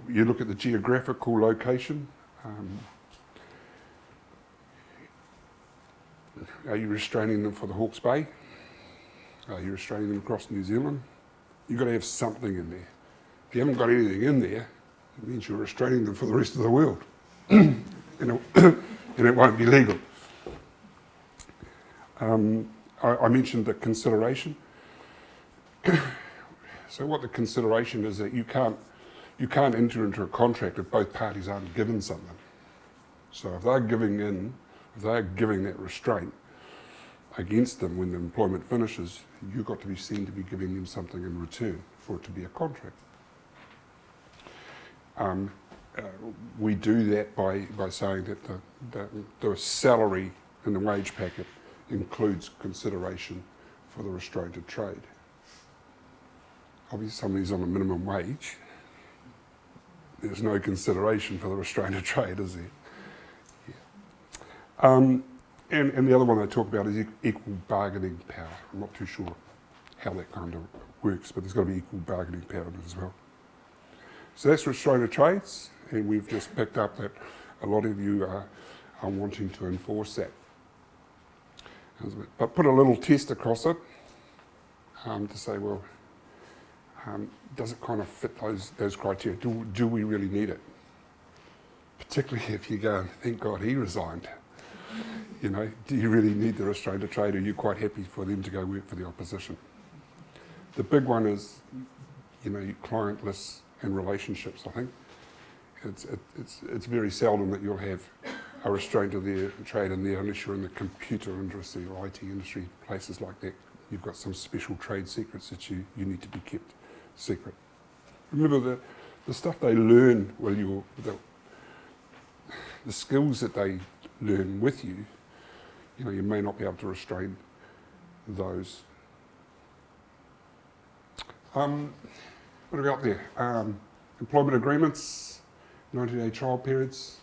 You look at the geographical location. Are you restraining them for the Hawke's Bay? Are you restraining them across New Zealand? You've got to have something in there. If you haven't got anything in there, it means you're restraining them for the rest of the world. and it won't be legal. I mentioned the consideration. So what the consideration is that you can't enter into a contract if both parties aren't given something. So if they're giving that restraint against them when the employment finishes, you've got to be seen to be giving them something in return for it to be a contract. We do that by saying that the salary in the wage packet includes consideration for the restraint of trade. Obviously somebody's on a minimum wage, there's no consideration for the restraint of trade, is there? Yeah. And the other one I talk about is equal bargaining power. I'm not too sure how that kind of works, but there's got to be equal bargaining power in it as well. So that's restraint of trades, and we've just picked up that a lot of you are wanting to enforce that. But put a little test across it to say, well, does it kind of fit those criteria? Do we really need it? Particularly if you go, thank God he resigned. You know, do you really need the restraint of trade, or are you quite happy for them to go work for the opposition? The big one is, you know, client lists and relationships, I think. It's very seldom that you'll have a restraint of their trade in there unless you're in the computer industry or IT industry, places like that. You've got some special trade secrets that you need to be kept secret. Remember the stuff they learn the skills that they learn with you, you know, you may not be able to restrain those. What have we got there? Employment agreements, 90-day trial periods.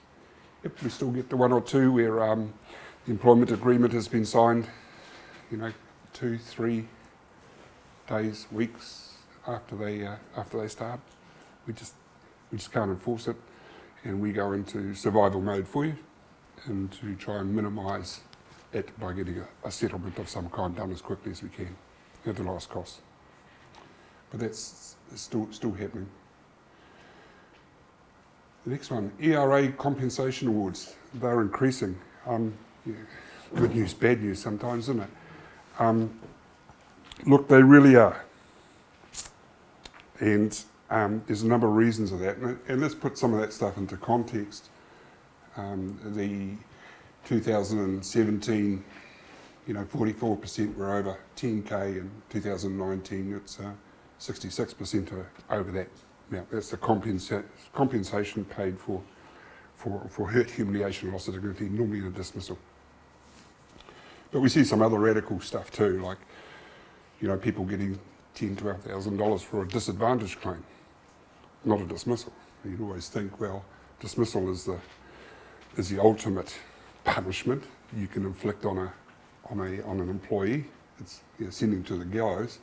Yep, we still get the one or two where the employment agreement has been signed, you know, 2-3 days, weeks after they start. We just can't enforce it, and we go into survival mode for you, and to try and minimise it by getting a settlement of some kind done as quickly as we can at the lowest cost. But that's still happening. The next one, ERA compensation awards. They're increasing. Yeah, good news, bad news sometimes, isn't it? Look, they really are. And there's a number of reasons of that. And let's put some of that stuff into context. The 2017 44% were over 10K in 2019. It's 66% over that. Now, that's the compensation paid for hurt, humiliation, loss of dignity, normally in a dismissal. But we see some other radical stuff too, like, people getting $10,000, $12,000 for a disadvantage claim, not a dismissal. You'd always think, well, dismissal is the ultimate punishment you can inflict on an employee. It's sending to the gallows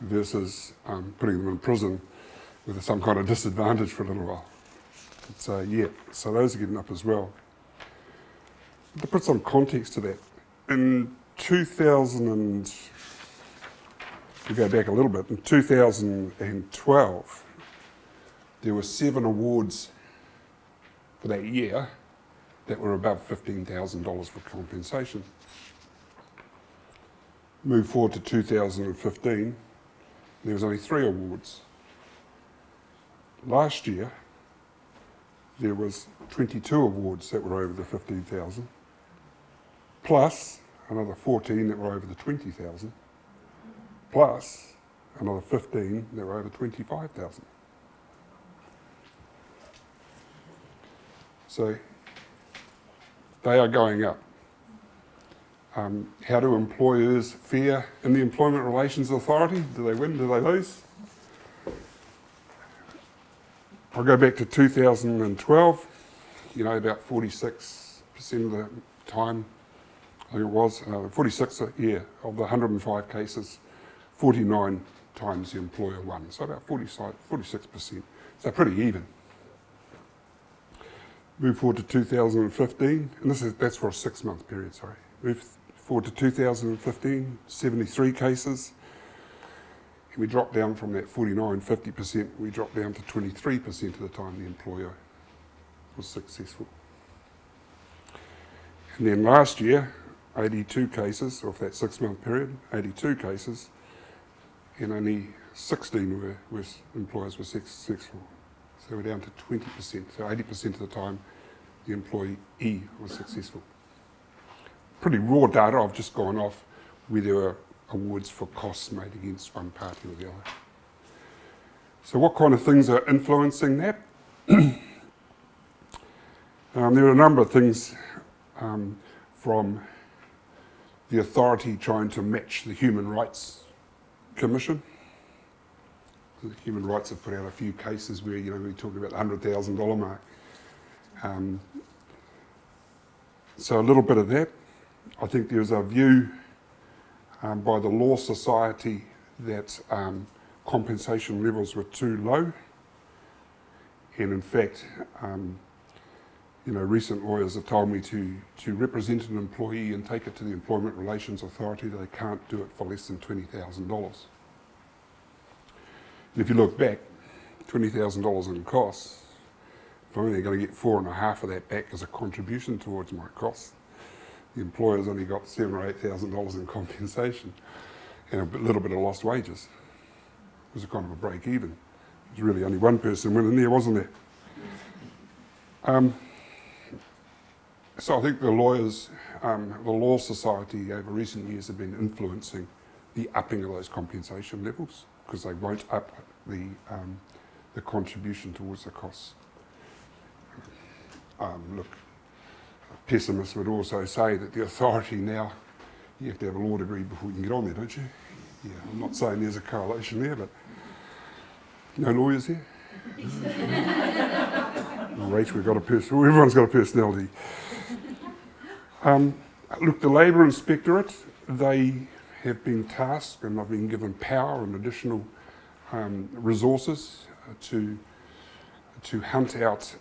versus putting them in prison with some kind of disadvantage for a little while. So those are getting up as well. To put some context to that, in 2000, we go back a little bit, in 2012, there were 7 awards for that year that were above $15,000 for compensation. Move forward to 2015, there was only 3 awards. Last year, there was 22 awards that were over the 15,000, plus another 14 that were over the 20,000, plus another 15 that were over 25,000. So they are going up. How do employers fare in the Employment Relations Authority? Do they win? Do they lose? I'll go back to 2012. About 46% of the time, I think it was, 46 of the 105 cases, 49 times the employer won. So about 46%. So pretty even. Move forward to 2015, and that's for a 6-month period, sorry. Move forward to 2015, 73 cases. And we dropped down from that 50%, we dropped down to 23% of the time the employer was successful. And then last year, 82 cases, of that 6-month period, 82 cases, and only 16 employers were successful. So we're down to 20%, so 80% of the time the employee was successful. Pretty raw data, I've just gone off where there were awards for costs made against one party or the other. So what kind of things are influencing that? There are a number of things from the authority trying to match the Human Rights Commission. The Human Rights have put out a few cases where, we're talking about the $100,000 mark. So a little bit of that. I think there's a view by the Law Society that compensation levels were too low. And in fact, recent lawyers have told me to represent an employee and take it to the Employment Relations Authority, they can't do it for less than $20,000. And if you look back, $20,000 in costs, if I'm only going to get 4.5 of that back as a contribution towards my costs, the employer's only got $7,000 or $8,000 in compensation and a little bit of lost wages. It was a kind of a break even. It was really only one person winning there, wasn't there? So I think the lawyers, the Law Society over recent years have been influencing the upping of those compensation levels because they won't up the contribution towards the costs. Look, pessimists would also say that the authority now, you have to have a law degree before you can get on there, don't you? Yeah, I'm not saying there's a correlation there, but no lawyers here? Rach, everyone's got a personality. Look, the Labour Inspectorate, they have been tasked and they've been given power and additional resources to hunt out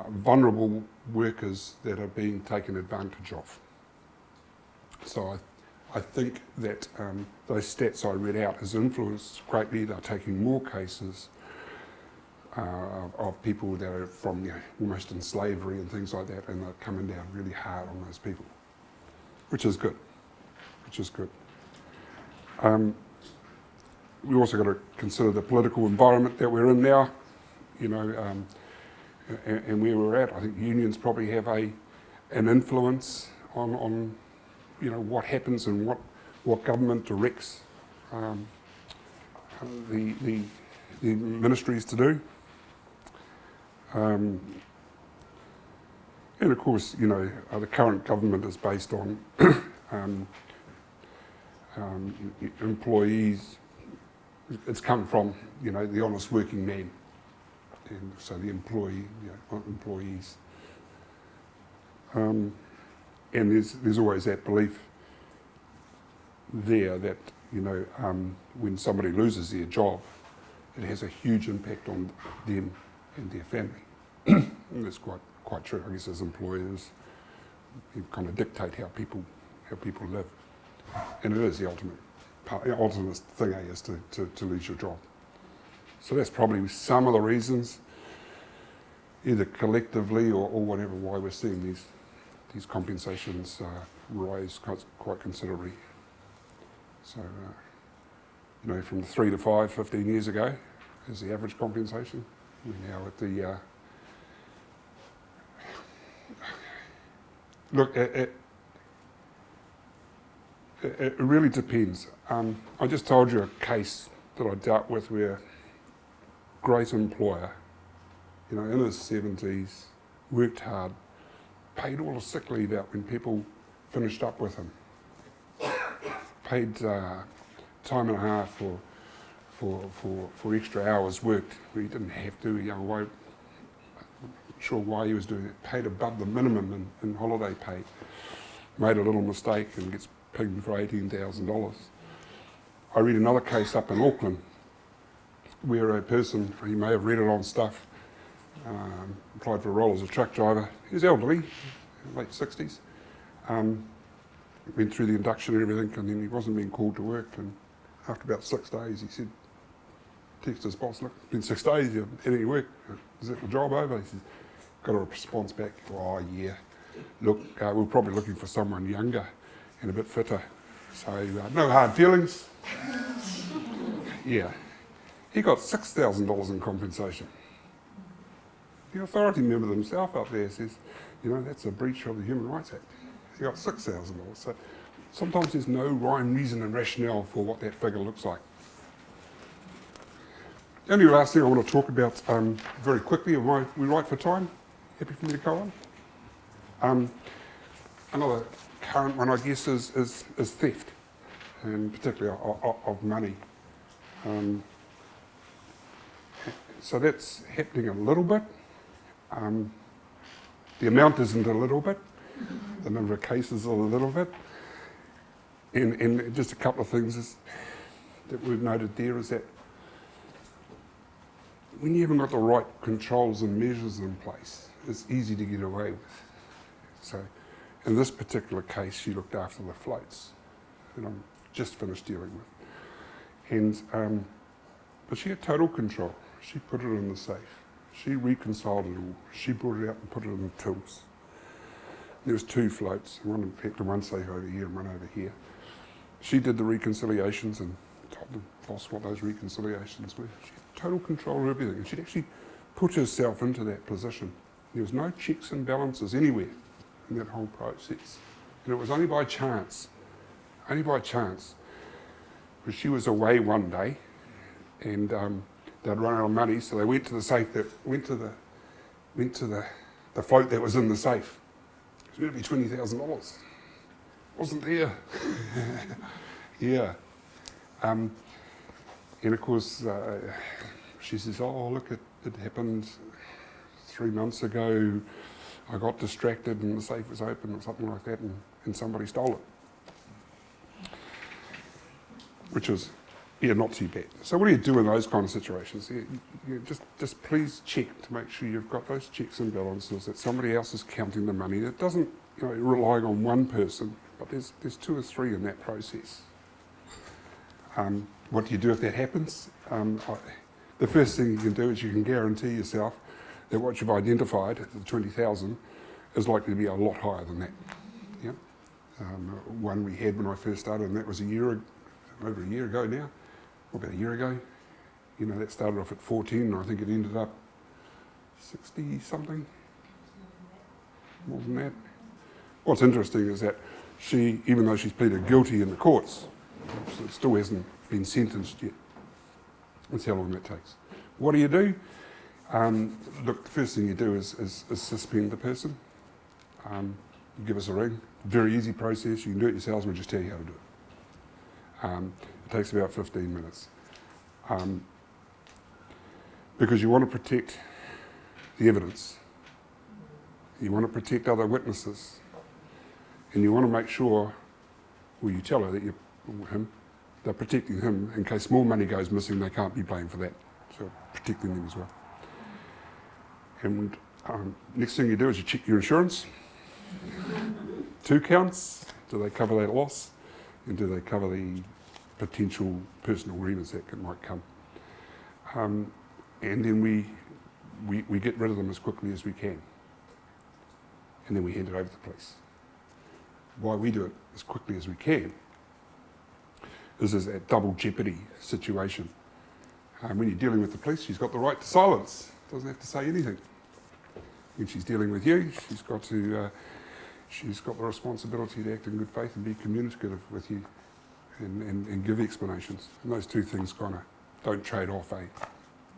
vulnerable workers that are being taken advantage of. So I think that those stats I read out has influenced greatly. They're taking more cases of people that are from almost in slavery and things like that, and they're coming down really hard on those people, which is good. We also got to consider the political environment that we're in now, and where we're at. I think unions probably have a an influence on what happens and what government directs the ministries to do. And of course, the current government is based on employees. It's come from, the honest working man, and so the employees. And there's always that belief there that when somebody loses their job, it has a huge impact on them and their family. And that's quite true. I guess as employers, you kind of dictate how people live, and it is the ultimate thing is to lose your job. So that's probably some of the reasons, either collectively or whatever, why we're seeing these compensations rise quite considerably. So, from 3 to 5, 15 years ago is the average compensation. We're now at the look. It really depends. I just told you a case that I dealt with where great employer, in his 70s, worked hard, paid all the sick leave out when people finished up with him, paid time and a half for extra hours worked where he didn't have to. I'm not sure why he was doing it. Paid above the minimum in holiday pay. Made a little mistake and gets pinged for $18,000. I read another case up in Auckland where a person, he may have read it on stuff, applied for a role as a truck driver. He was elderly, late 60s. Went through the induction and everything, and then he wasn't being called to work. And after about 6 days, he said, text his boss, look, it's been 6 days, you haven't had any work. Is that the job over? He says, got a response back, oh yeah, look, we're probably looking for someone younger and a bit fitter. So no hard feelings. Yeah. He got $6,000 in compensation. The authority member himself up there says, that's a breach of the Human Rights Act. He got $6,000. So sometimes there's no rhyme, reason and rationale for what that figure looks like. The only last thing I want to talk about very quickly, are we right for time? Happy for me to go on? Another current one, I guess, is theft, and particularly of money. So that's happening a little bit. The amount isn't a little bit. The number of cases are a little bit. And just a couple of things that we've noted there is that when you haven't got the right controls and measures in place, it's easy to get away with. So in this particular case, she looked after the floats that I'm just finished dealing with. And but she had total control. She put it in the safe. She reconciled it all. She brought it out and put it in the tills. There was 2 floats, one safe over here and one over here. She did the reconciliations and told the boss what those reconciliations were. She had total control of everything, and she'd actually put herself into that position. There was no checks and balances anywhere in that whole process. And it was only by chance, because she was away one day, and they'd run out of money, so they went to the safe went to the float that was in the safe. It was meant to be $20,000. Wasn't there. Yeah. And of course, she says, oh, look, it happened 3 months ago. I got distracted and the safe was open or something like that, and somebody stole it. Which is, not too bad. So what do you do in those kind of situations? You just please check to make sure you've got those checks and balances, that somebody else is counting the money. That doesn't, relying on one person, but there's 2 or 3 in that process. What do you do if that happens? The first thing you can do is you can guarantee yourself that what you've identified, the 20,000, is likely to be a lot higher than that. Yeah. One we had when I first started, and that was over a year ago now, or about a year ago. That started off at 14, and I think it ended up 60 something, more than that. what's interesting is that she, even though she's pleaded guilty in the courts, it still hasn't been sentenced yet. That's how long that takes. What do? Look, the first thing you do is suspend the person. You give us a ring. Very easy process. You can do it yourselves. We'll just tell you how to do it. It takes about 15 minutes. Because you want to protect the evidence. You want to protect other witnesses. And you want to make sure, well, you tell her that they're protecting him in case more money goes missing, they can't be blamed for that. So protecting them as well. And next thing you do is you check your insurance. 2 counts. Do they cover that loss? And do they cover the potential personal grievance that might come? And then we get rid of them as quickly as we can. And then we hand it over to the police. Why we do it as quickly as we can is that double jeopardy situation. When you're dealing with the police, she's got the right to silence. Doesn't have to say anything. When she's dealing with you, she's got the responsibility to act in good faith and be communicative with you and give explanations. And those two things kind of don't trade off, eh?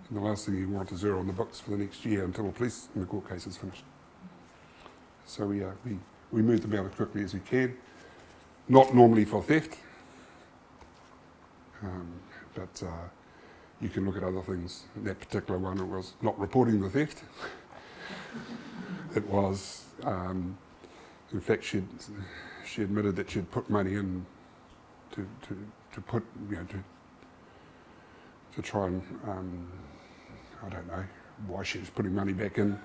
And the last thing you want is her on the books for the next year until the police and the court case is finished. So we move them out as quickly as we can. Not normally for theft, but you can look at other things. In that particular one, it was not reporting the theft. It was, in fact, she admitted that she'd put money in to put, to try and, I don't know why she was putting money back in.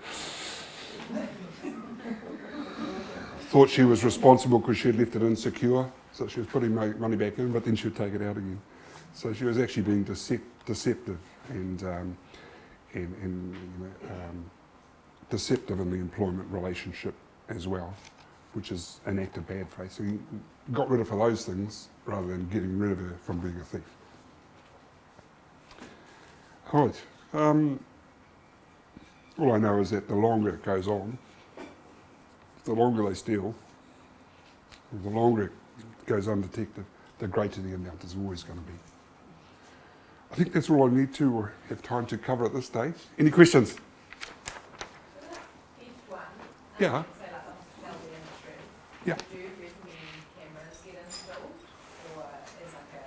Thought she was responsible because she had left it insecure, so she was putting money back in, but then she would take it out again. So she was actually being deceptive and deceptive in the employment relationship as well, which is an act of bad faith. So you got rid of her those things rather than getting rid of her from being a thief. All right. All I know is that the longer it goes on, the longer they steal, the longer it goes undetected, the greater the amount is always going to be. I think that's all I need to or have time to cover at this stage. Any questions? Each one. Yeah. Say like the hospitality industry. Yeah. Do you recommend cameras get installed, or as like a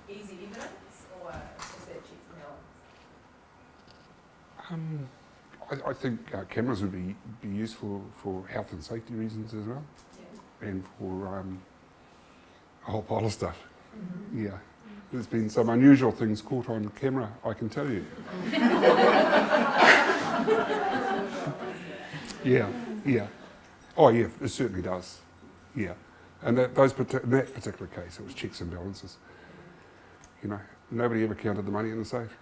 easy evidence, or is that checks and balances? I think cameras would be useful for health and safety reasons as well, Yeah. and for a whole pile of stuff. Mm-hmm. Yeah. There's been some unusual things caught on camera, I can tell you. Yeah. Oh yeah, it certainly does. Yeah. And in that particular case, it was checks and balances. Nobody ever counted the money in the safe.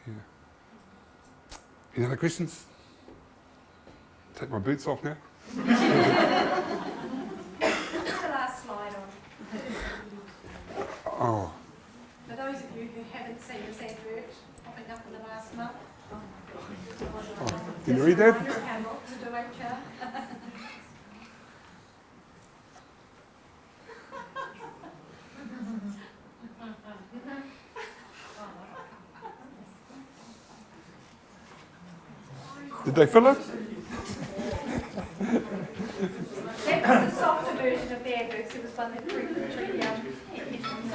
Yeah. Any other questions? Take my boots off now. Oh. For those of you who haven't seen this advert popping up in the last month, Can you read that? how not to do HR. Did they fill it? That was the softer version of the advert, so it was one that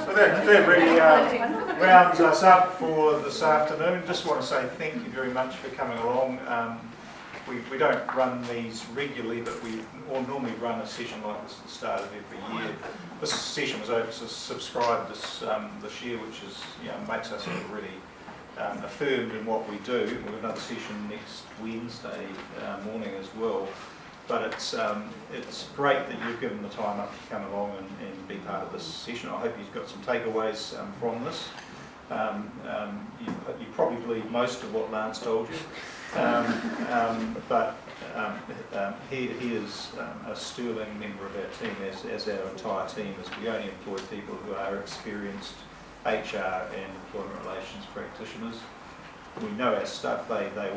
So that really rounds us up for this afternoon. Just want to say thank you very much for coming along. We don't run these regularly, but we normally run a session like this at the start of every year. This session was oversubscribed this year, which is makes us really affirmed in what we do. We have another session next Wednesday morning as well. But it's great that you've given the time up to come along and be part of this session. I hope you've got some takeaways from this. You probably believe most of what Lance told you. But he is a sterling member of our team, as our entire team is. We only employ people who are experienced HR and employment relations practitioners. We know our stuff, the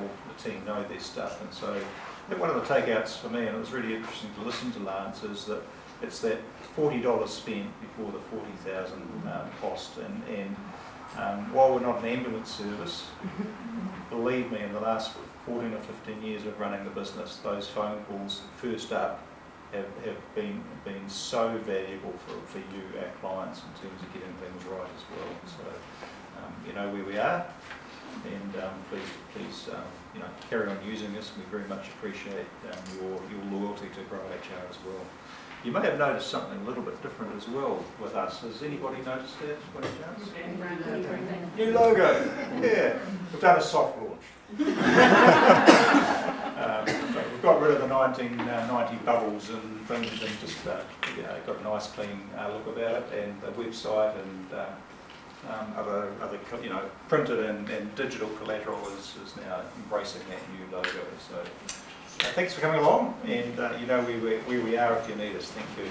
team know their stuff, and so think one of the takeouts for me, and it was really interesting to listen to Lance, is that it's that $40 spent before the $40,000 cost. And while we're not an ambulance service, believe me, in the last 14 or 15 years of running the business, those phone calls first up have been so valuable for you, our clients, in terms of getting things right as well. So you know where we are, and please carry on using us. We very much appreciate your loyalty to Grow HR as well. You may have noticed something a little bit different as well with us. Has anybody noticed that by any chance? New logo. Yeah, we've done a soft launch. We've got rid of the 1990 bubbles and things, and just got a nice clean look about it, and the website and other printed and digital collateral is now embracing that new logo. So thanks for coming along, and you know where we are if you need us. Thank you.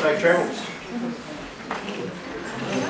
Safe travels.